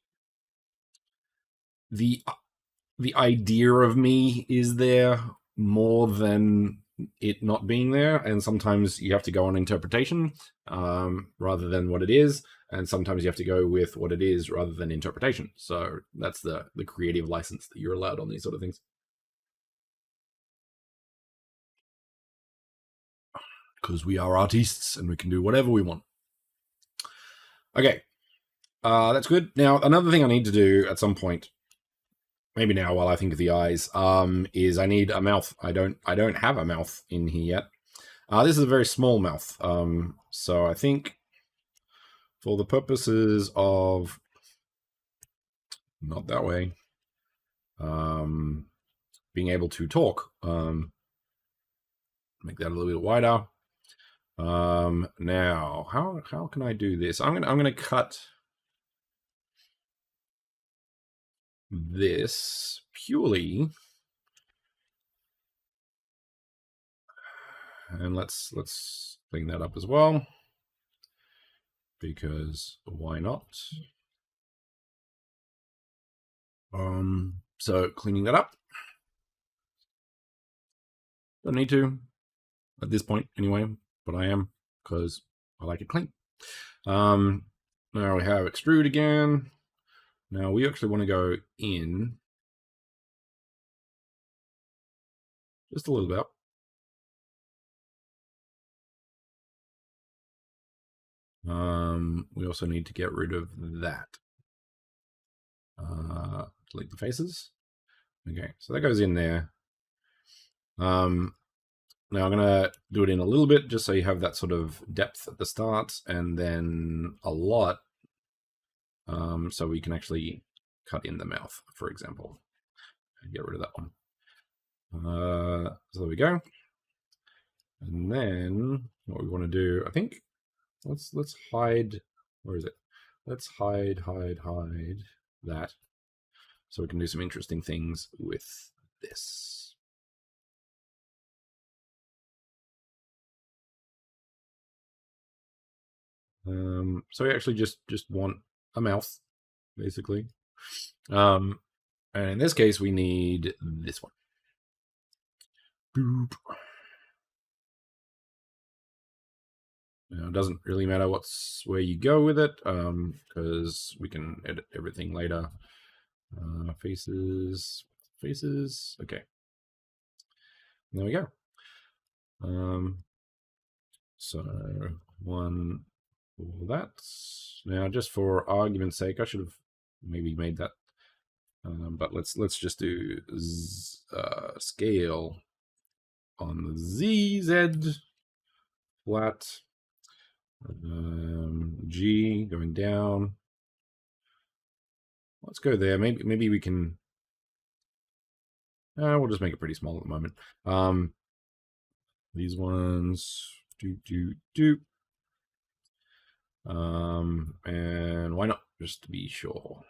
A: idea of me is there more than it not being there, and sometimes you have to go on interpretation rather than what it is, and sometimes you have to go with what it is rather than interpretation. So that's the creative license that you're allowed on these sort of things. Because we are artists and we can do whatever we want. Okay, that's good. Now, another thing I need to do at some point, maybe now while I think of the eyes, is I need a mouth. I don't have a mouth in here yet. This is a very small mouth, so I think for the purposes of not that way, being able to talk, make that a little bit wider. Now, how can I do this? I'm gonna cut this purely, and let's clean that up as well, because why not? So cleaning that up. Don't need to at this point anyway, but I am, because I like it clean. Now we have extrude again. Now we actually want to go in just a little bit. We also need to get rid of that. Delete the faces. Okay, so that goes in there. Now I'm gonna do it in a little bit, just so you have that sort of depth at the start, and then a lot, so we can actually cut in the mouth, for example, and get rid of that one. So there we go. And then what we want to do, I think, let's hide. Where is it? Let's hide that, so we can do some interesting things with this. So we actually just want a mouth, basically. And in this case, we need this one. Boop. Now, it doesn't really matter where you go with it, because we can edit everything later. Faces. Okay. There we go. So one for that. Now, just for argument's sake, I should have maybe made that. But let's just do scale on the ZZ flat. G going down. Let's go there. Maybe we can. We'll just make it pretty small at the moment. These ones do. And why not, just to be sure.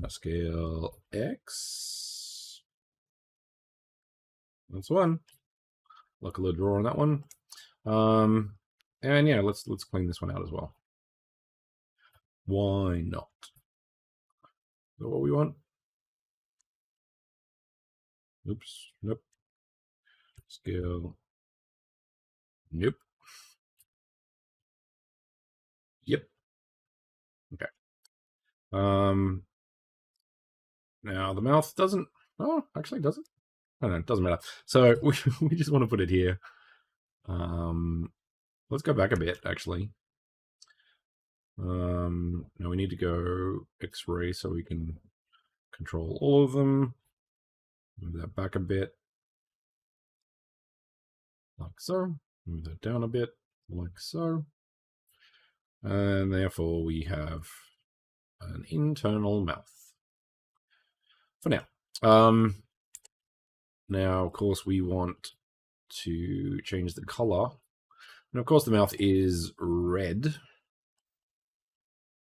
A: Scale X. That's one. Luck of the draw on that one. And yeah, let's clean this one out as well. Why not? Is that what we want? Oops. Nope. Scale. Nope. Yep. Okay. Now the mouth doesn't. Oh, actually, does it? I don't know. It doesn't matter. So we just want to put it here. Let's go back a bit, actually. Now we need to go X-ray so we can control all of them. Move that back a bit, like so. Move that down a bit, like so. And therefore we have an internal mouth for now. Now, of course, we want to change the color. And of course, the mouth is red.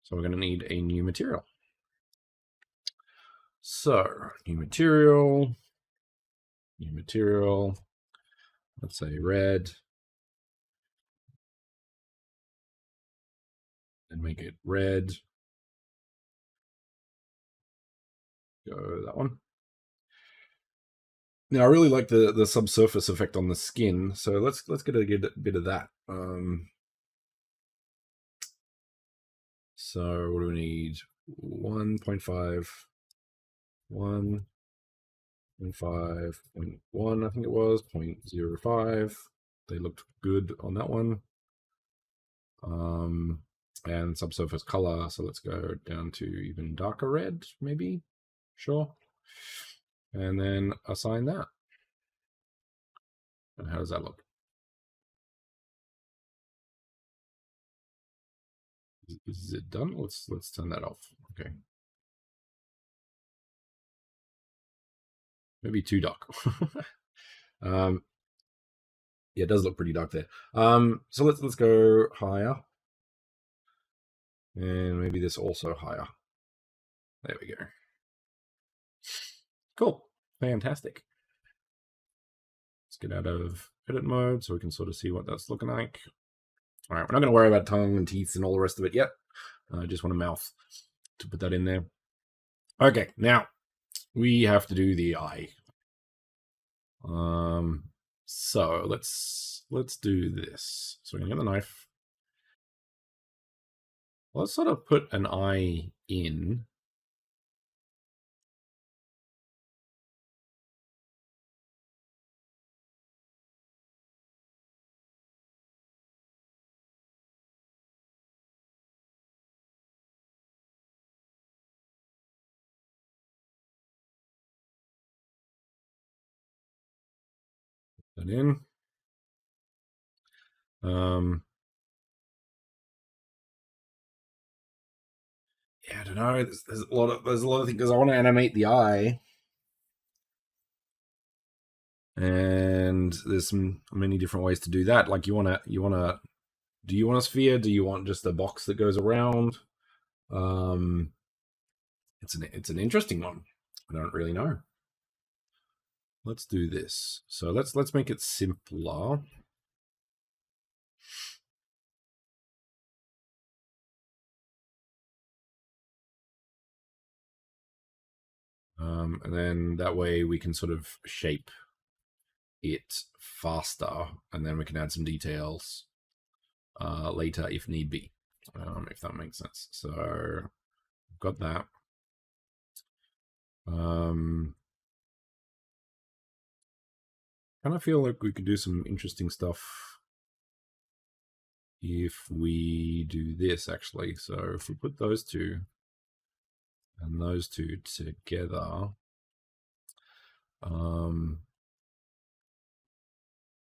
A: So we're going to need a new material. So, new material. Let's say red. And make it red. Go that one. Now I really like the subsurface effect on the skin, so let's get a bit of that. So what do we need? 1.5, 1.5.1, I think it was 0.05. They looked good on that one. And subsurface color. So let's go down to even darker red, maybe. Sure. And then assign that. And how does that look? Is it done? Let's turn that off. Okay. Maybe too dark. Yeah, it does look pretty dark there. So let's go higher. And maybe this also higher. There we go. Cool. Fantastic. Let's get out of edit mode so we can sort of see what that's looking like. All right, we're not going to worry about tongue and teeth and all the rest of it yet. I just want a mouth to put that in there. Okay, now we have to do the eye. So let's do this. So we're going to get the knife. Let's sort of put an eye in. That in. Yeah, I don't know. There's a lot of things because I want to animate the eye, and there's many different ways to do that. Like do you want a sphere? Do you want just a box that goes around? It's an interesting one. I don't really know. Let's do this. So let's make it simpler. And then that way we can sort of shape it faster, and then we can add some details later if need be, if that makes sense. So I've got that. Kind of feel like we could do some interesting stuff if we do this, actually. So if we put those two and those two together, and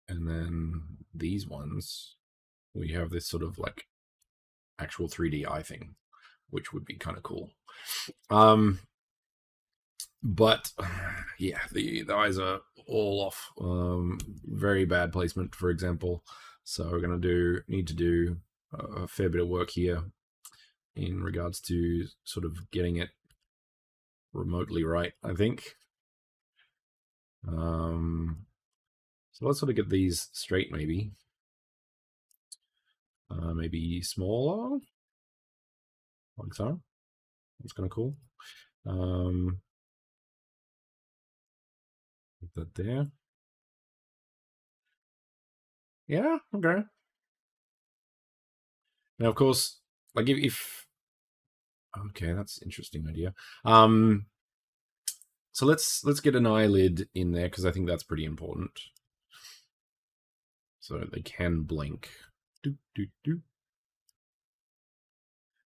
A: then these ones, we have this sort of like actual 3D eye thing, which would be kind of cool. But yeah, the eyes are all off. Very bad placement, for example. So we're going to need to do a fair bit of work here in regards to sort of getting it remotely right, I think. So let's sort of get these straight, maybe. Maybe smaller, like so. That's kind of cool. Put that there. Yeah, okay. Now, of course, like if okay, that's an interesting idea. So let's get an eyelid in there because I think that's pretty important. So they can blink. Doop, doop, doop.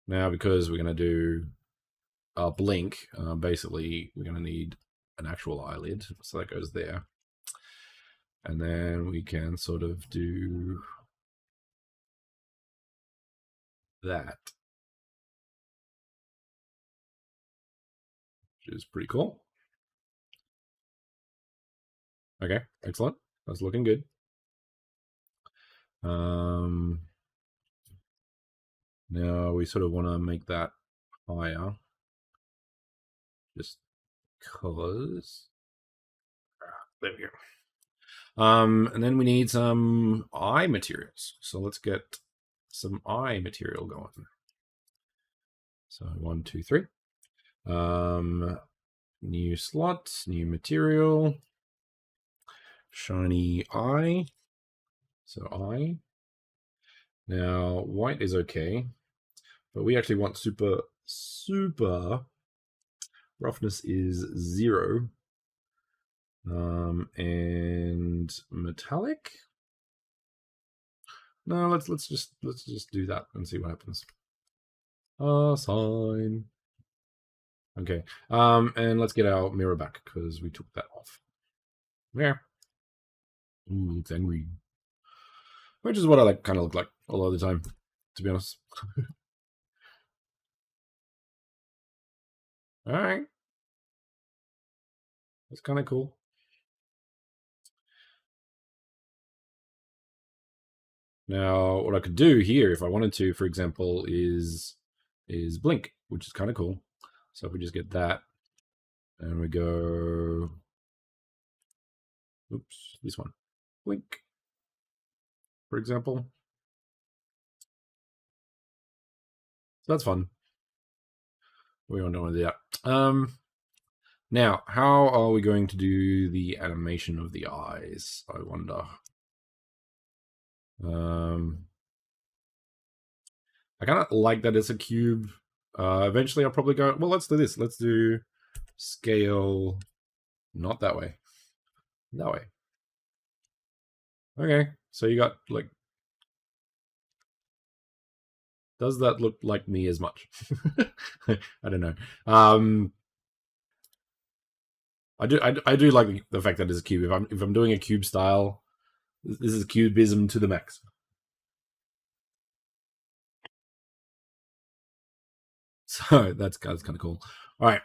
A: Now, because we're going to do a blink, basically we're going to need an actual eyelid. So that goes there. And then we can sort of do that, which is pretty cool. Okay, excellent. That's looking good. Now we sort of want to make that higher, just because. There we go. And then we need some eye materials. So let's get some eye material going. So 1, 2, 3. New slot, new material, shiny eye. So eye. Now white is okay, but we actually want super roughness is 0. And metallic. No, let's just do that and see what happens. Sign. Okay. And let's get our mirror back because we took that off. Yeah. Ooh, it's angry. Which is what I kind of look like a lot of the time, to be honest. All right. That's kind of cool. Now, what I could do here, if I wanted to, for example, is blink, which is kind of cool. So if we just get that, and we go, oops, this one, blink, for example. So that's fun. We don't want to do that. Now, how are we going to do the animation of the eyes? I wonder. I kind of like that it's a cube. Eventually, I'll probably go. Well, let's do this. Let's do scale. Not that way. That way. Okay. So you got like. Does that look like me as much? I don't know. I do like the fact that it's a cube. If I'm doing a cube style, this is cubism to the max. So that's kind of cool. All right.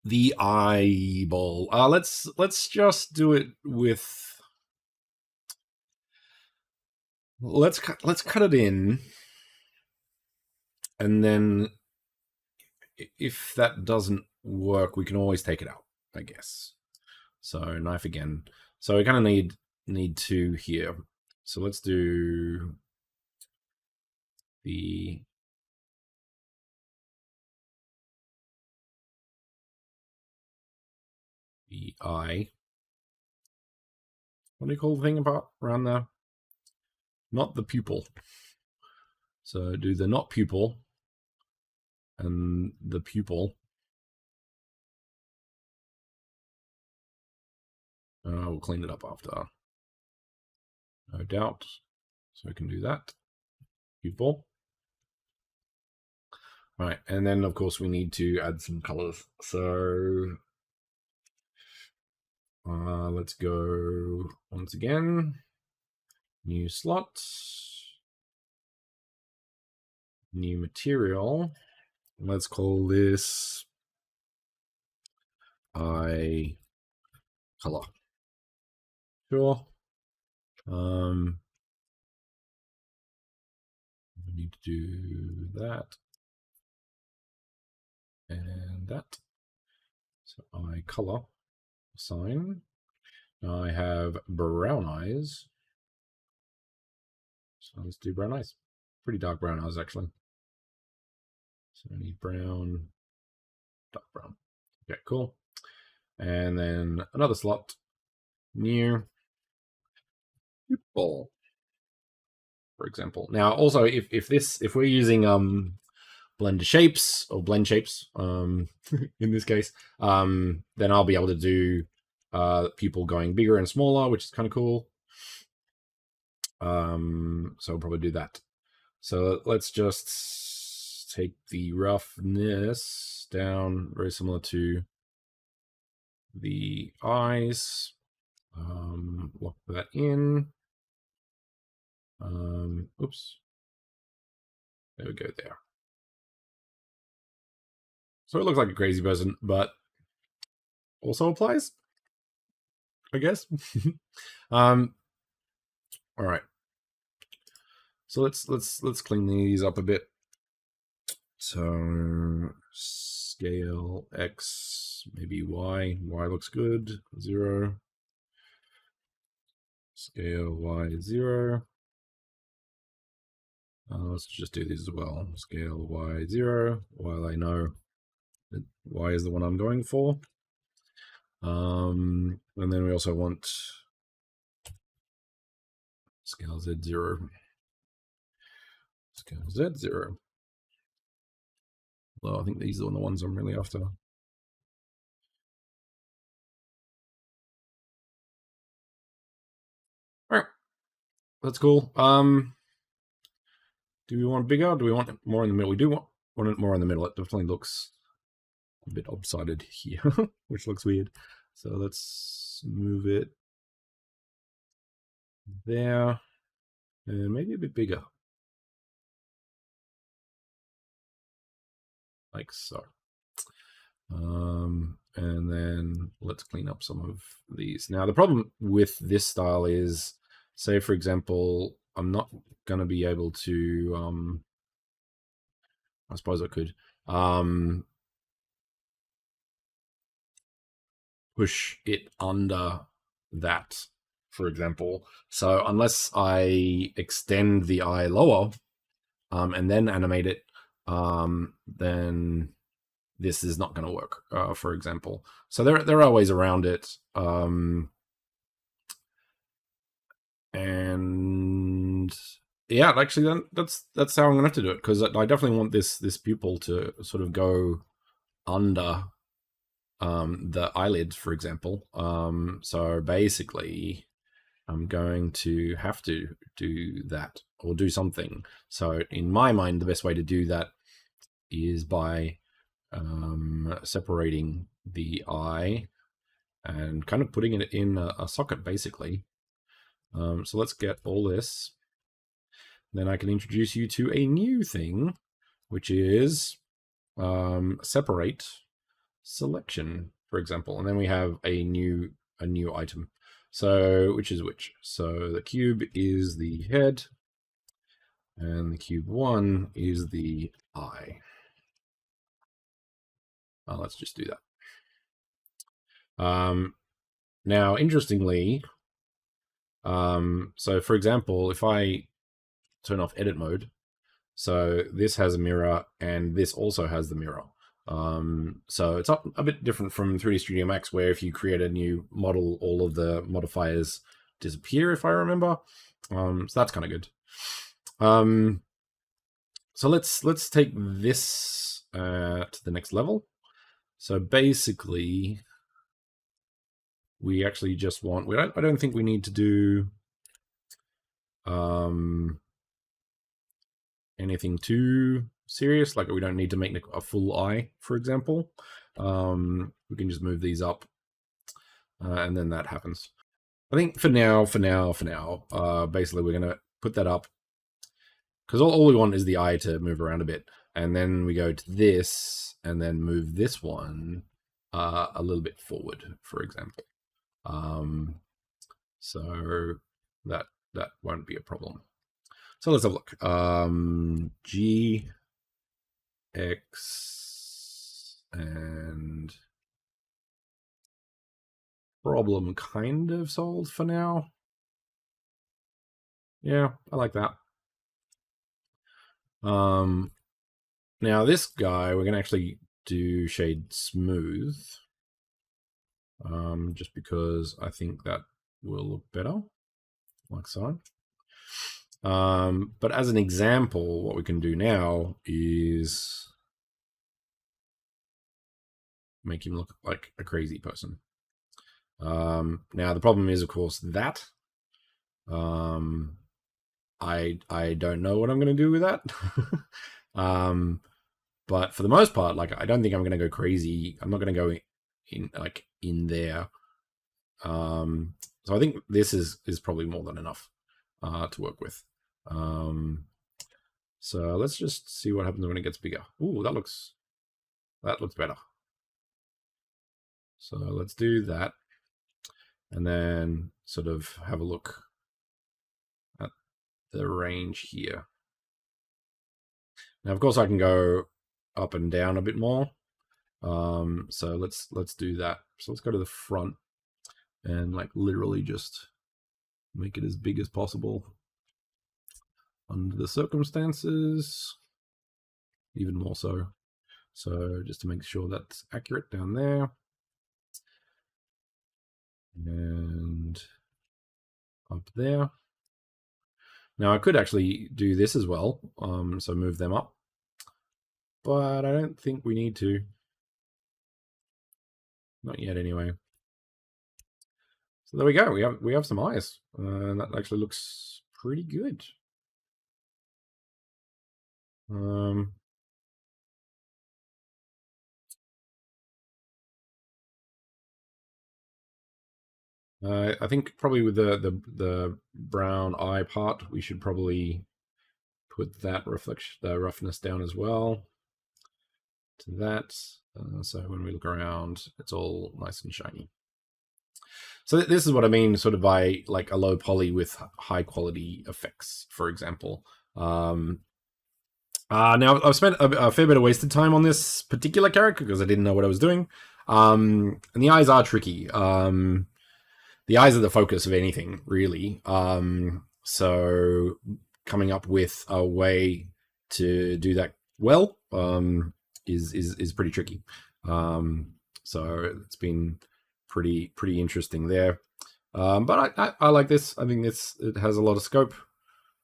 A: The eyeball. Let's just do it with. Let's cut it in, and then if that doesn't work, we can always take it out, I guess. So knife again. So we kind of need 2 here. So let's do the eye. What do you call the thing about around there? Not the pupil. So do the not pupil and the pupil. We'll clean it up after. No doubt. So we can do that. Pupil. Right, and then of course we need to add some colors. So let's go once again. New slot. New material. Let's call this eye color. Sure. We need to do that. that. So eye color assign. Now I have brown eyes. So let's do brown eyes. Pretty dark brown eyes, actually. So I need brown, dark brown. Okay, cool. And then another slot, new ball, for example. Now, also, if we're using blend shapes or blend shapes, in this case, then I'll be able to do pupil going bigger and smaller, which is kind of cool. So I'll probably do that. So let's just take the roughness down, very similar to the eyes. Lock that in. Oops. There we go there. So it looks like a crazy person, but also applies, I guess. All right. So let's clean these up a bit. So scale X, maybe Y. Y looks good. 0. Scale Y 0. Let's just do these as well. Scale Y 0, while I know that Y is the one I'm going for. And then we also want scale Z 0. Scale Z 0. Well, I think these are the ones I'm really after. All right, that's cool. Do we want bigger? Do we want it more in the middle? We do want it more in the middle. It definitely looks a bit lopsided here, which looks weird. So let's move it there, and maybe a bit bigger, like so. And then let's clean up some of these. Now, the problem with this style is, say, for example, I'm not going to be able to, I suppose I could, push it under that, for example. So unless I extend the eye lower, and then animate it, then this is not going to work, for example. So there are ways around it. And yeah, actually, that's how I'm gonna have to do it, because I definitely want this pupil to sort of go under the eyelids, for example. So basically, I'm going to have to do that or do something. So in my mind, the best way to do that is by separating the eye and kind of putting it in a socket, basically. So let's get all this. Then I can introduce you to a new thing, which is separate selection, for example. And then we have a new item. So which is which? So the cube is the head, and the cube 1 is the eye. Let's just do that. Now, interestingly, so for example, if I turn off edit mode, so this has a mirror and this also has the mirror. So it's a bit different from 3D Studio Max, where if you create a new model, all of the modifiers disappear, if I remember. So that's kind of good. So let's take this to the next level. So basically, we actually just want, I don't think we need to do anything too serious. Like, we don't need to make a full eye, for example. We can just move these up, and then that happens. I think for now, basically we're gonna put that up, because all we want is the eye to move around a bit, and then we go to this and then move this one a little bit forward, for example. So that won't be a problem. So let's have a look. G, X, and problem kind of solved for now. Yeah, I like that. Now this guy, we're gonna actually do shade smooth, just because I think that will look better, like so. But as an example, what we can do now is make him look like a crazy person. Now the problem is, of course, that I don't know what I'm going to do with that. But for the most part, like, I don't think I'm going to go crazy. I'm not going to go in there. So I think this is probably more than enough to work with. So let's just see what happens when it gets bigger. Ooh, that looks better. So let's do that, and then sort of have a look at the range here. Now, of course, I can go up and down a bit more. So let's do that. So let's go to the front and like literally just make it as big as possible under the circumstances, even more so. So just to make sure that's accurate down there. And up there. Now I could actually do this as well, so move them up, but I don't think we need to. Not yet, anyway. So there we go. We have some eyes, and that actually looks pretty good. I think probably with the brown eye part, we should probably put that the roughness down as well to that. So when we look around, it's all nice and shiny. So this is what I mean, sort of by like a low poly with high quality effects, for example. Now I've spent a fair bit of wasted time on this particular character because I didn't know what I was doing. And the eyes are tricky. The eyes are the focus of anything, really. So coming up with a way to do that well is pretty tricky. So it's been pretty interesting there. But I like this. I think it has a lot of scope.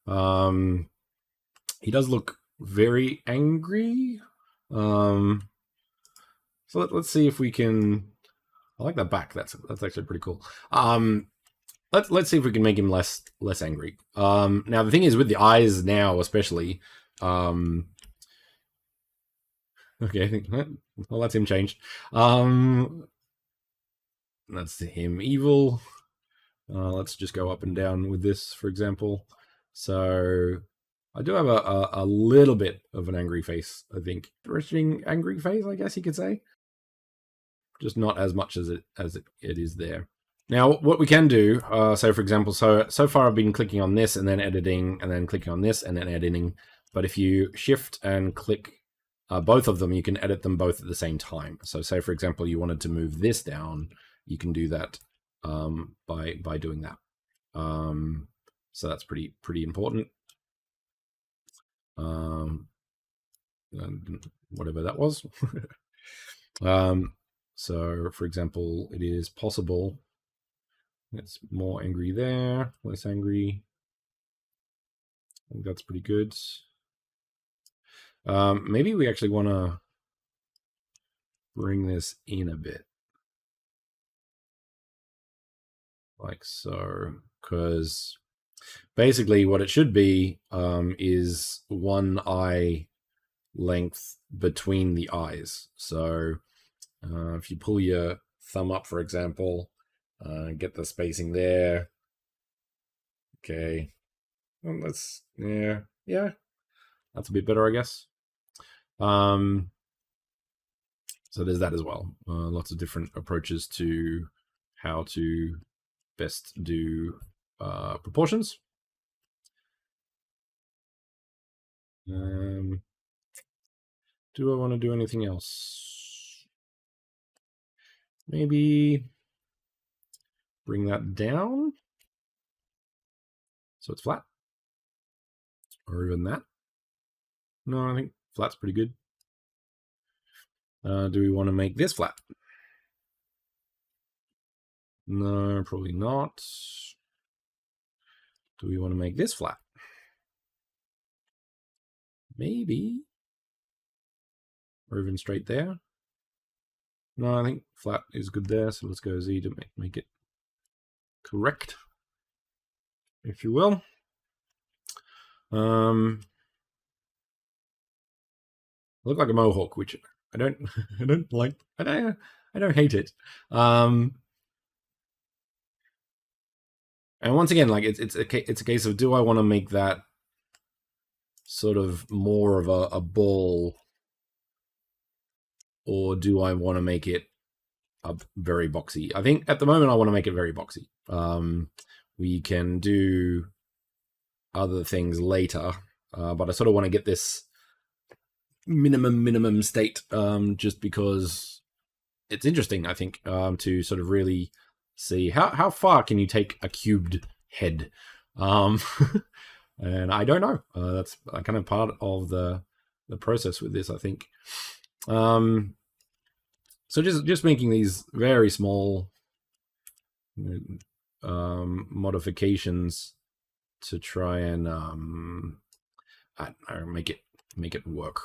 A: He does look very angry. So let's see if we can. I like that back. That's actually pretty cool. Let's see if we can make him less angry. Now the thing is with the eyes now, especially. Okay, I think well that's him changed. That's him evil. Let's just go up and down with this, for example. So I do have a little bit of an angry face, I think. Interesting angry face, I guess you could say. Just not as much as it is there. Now, what we can do, so for example, so far I've been clicking on this and then editing, and then clicking on this and then editing. But if you shift and click both of them, you can edit them both at the same time. So say, for example, you wanted to move this down, you can do that by doing that. So that's pretty important. Whatever that was. So, for example, it is possible. It's more angry there, less angry. I think that's pretty good. Maybe we actually want to bring this in a bit. Like so, because basically what it should be is one eye length between the eyes. So if you pull your thumb up, for example, get the spacing there. Okay, well, that's yeah, that's a bit better, I guess. So there's that as well. Lots of different approaches to how to best do proportions. Do I want to do anything else? Maybe bring that down so it's flat, or even that. No, I think flat's pretty good. Do we want to make this flat? No, probably not. Do we want to make this flat? Maybe. Or even straight there. No, I think flat is good there, so let's go Z to make it correct, if you will. Look like a mohawk, which I don't I don't like. I don't hate it. And once again, like it's a case of, do I want to make that sort of more of a ball, or do I want to make it a very boxy? I think at the moment I want to make it very boxy. We can do other things later, but I sort of want to get this minimum state, just because it's interesting, I think, to sort of really see how far can you take a cubed head. And I don't know. That's kind of part of the process with this, I think. So just making these very small modifications to try and make it work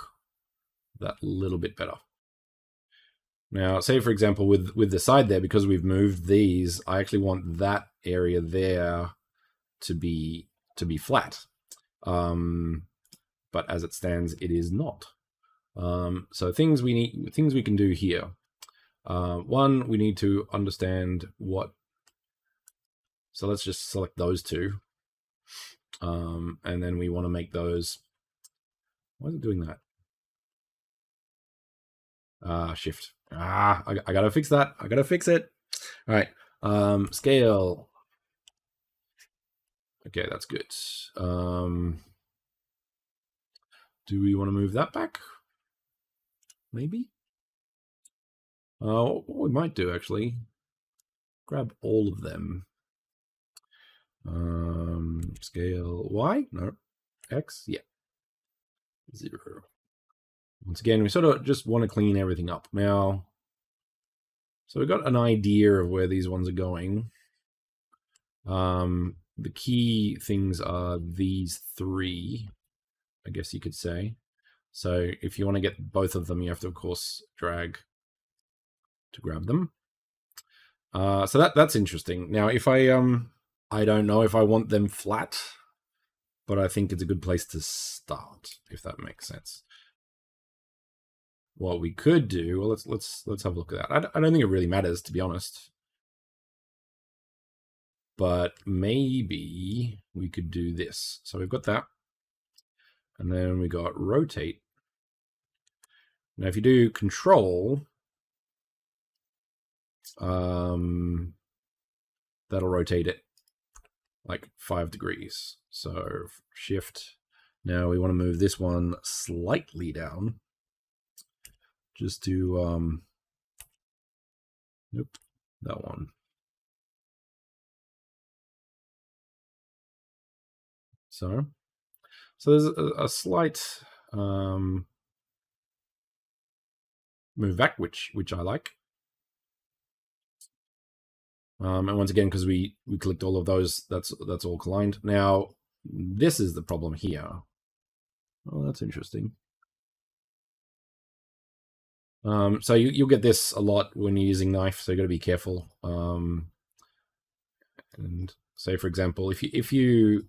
A: that little bit better. Now, say for example with the side there, because we've moved these, I actually want that area there to be flat. But as it stands, it is not. So things we can do here. One, we need to understand what. So let's just select those two, and then we want to make those. Why is it doing that? Shift. I gotta fix that. I gotta fix it. All right. Scale. Okay, that's good. Do we want to move that back? Maybe. What we might do, actually, grab all of them. Scale Y? No. X? Yeah. 0. Once again, we sort of just want to clean everything up. Now, so we've got an idea of where these ones are going. The key things are these three, I guess you could say. So if you want to get both of them, you have to, of course, drag to grab them. So that's interesting. Now, if I don't know if I want them flat, but I think it's a good place to start, if that makes sense. What we could do, well, let's have a look at that. I don't think it really matters, to be honest. But maybe we could do this. So we've got that. And then we got rotate. Now, if you do control, that'll rotate it like 5 degrees. So shift. Now we want to move this one slightly down. Just to, nope, that one. So there's a slight move back, which I like. And once again, because we clicked all of those, that's all aligned. Now, this is the problem here. Oh, that's interesting. So you'll get this a lot when you're using knife, so you got to be careful. And say, for example, if you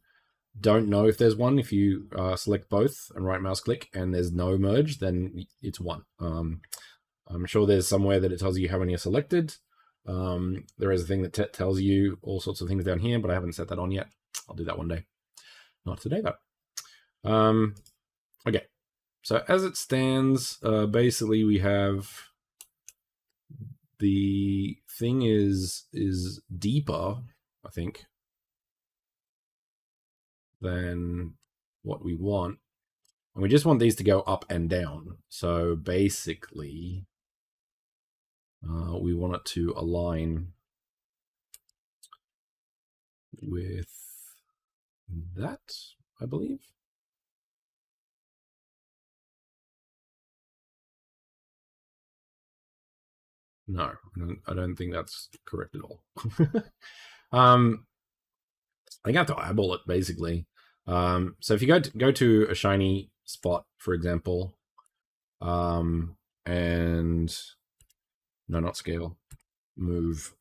A: don't know if there's one, if you select both and right mouse click and there's no merge, then it's one. I'm sure there's somewhere that it tells you how many are selected. There is a thing that tells you all sorts of things down here, but I haven't set that on yet. I'll do that one day. Not today, though. Okay. So as it stands, basically we have the thing is deeper, I think, than what we want. And we just want these to go up and down. So basically, we want it to align with that, I believe. No, I don't think that's correct at all. I think I have to eyeball it basically. So if you go to a shiny spot, for example, and no, not scale, move,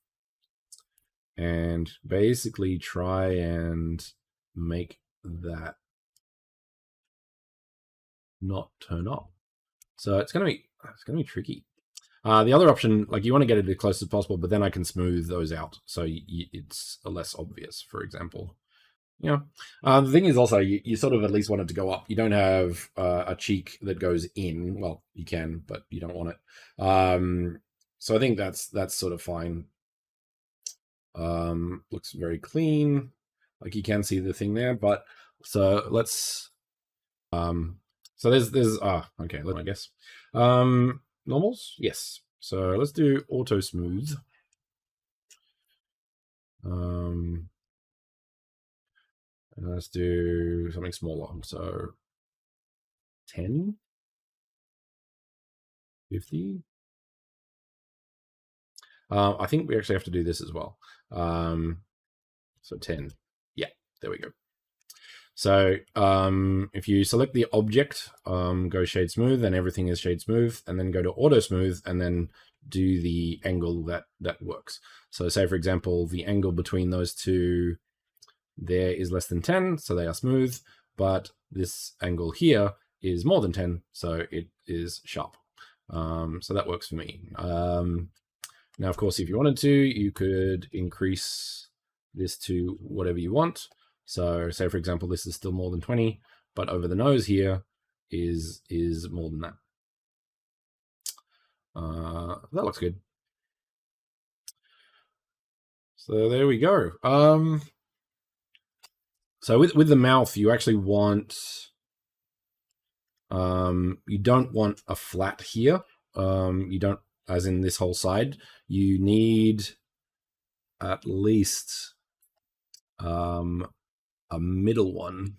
A: and basically try and make that not turn up. So it's gonna be tricky. The other option, like you want to get it as close as possible, but then I can smooth those out so it's less obvious. For example, yeah. The thing is also you sort of at least want it to go up. You don't have a cheek that goes in. Well, you can, but you don't want it. So I think that's sort of fine. Looks very clean. Like you can see the thing there, but so let's so there's okay, I guess. Normals? Yes. So let's do auto smooth. And let's do something smaller. So 10, 50. I think we actually have to do this as well. So 10. Yeah, there we go. So if you select the object, go shade smooth, and everything is shade smooth, and then go to auto smooth, and then do the angle that works. So say, for example, the angle between those two there is less than 10, so they are smooth, but this angle here is more than 10, so it is sharp. So that works for me. Now, of course, if you wanted to, you could increase this to whatever you want. So say, for example, this is still more than 20, but over the nose here is more than that. That looks good. So there we go. So with the mouth, you actually want, you don't want a flat here. You don't, as in this whole side. You need at least a middle one,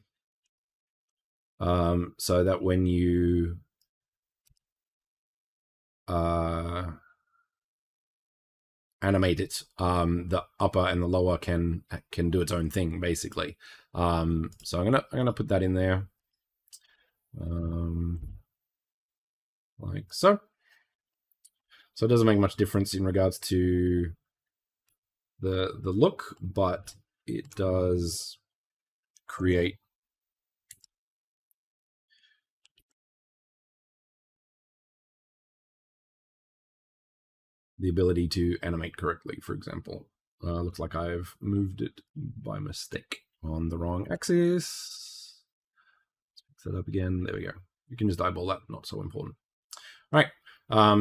A: so that when you animate it, the upper and the lower can do its own thing, basically. So I'm gonna put that in there, like so. So it doesn't make much difference in regards to the look, but it does create the ability to animate correctly, for example. Looks like I've moved it by mistake on the wrong axis. Let's fix that up again. There we go. You can just eyeball that, not so important. All right.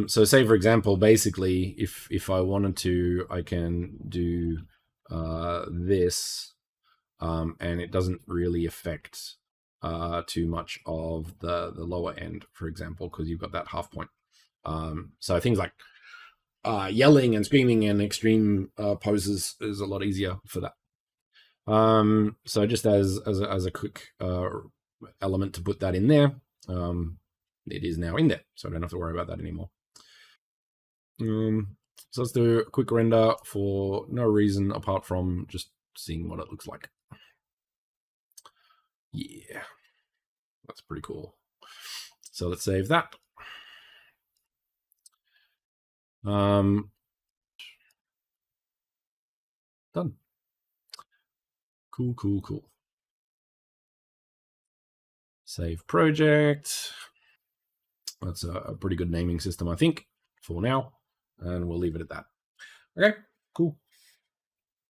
A: So say, for example, basically, if I wanted to, I can do this, and it doesn't really affect too much of the lower end, for example, because you've got that half point. So things like yelling and screaming and extreme poses is a lot easier for that. So just as a quick element to put that in there, it is now in there, so I don't have to worry about that anymore. So let's do a quick render for no reason apart from just seeing what it looks like. Yeah, that's pretty cool. So let's save that. Done. Cool. Save project. That's a pretty good naming system, I think, for now. And we'll leave it at that. Okay, cool.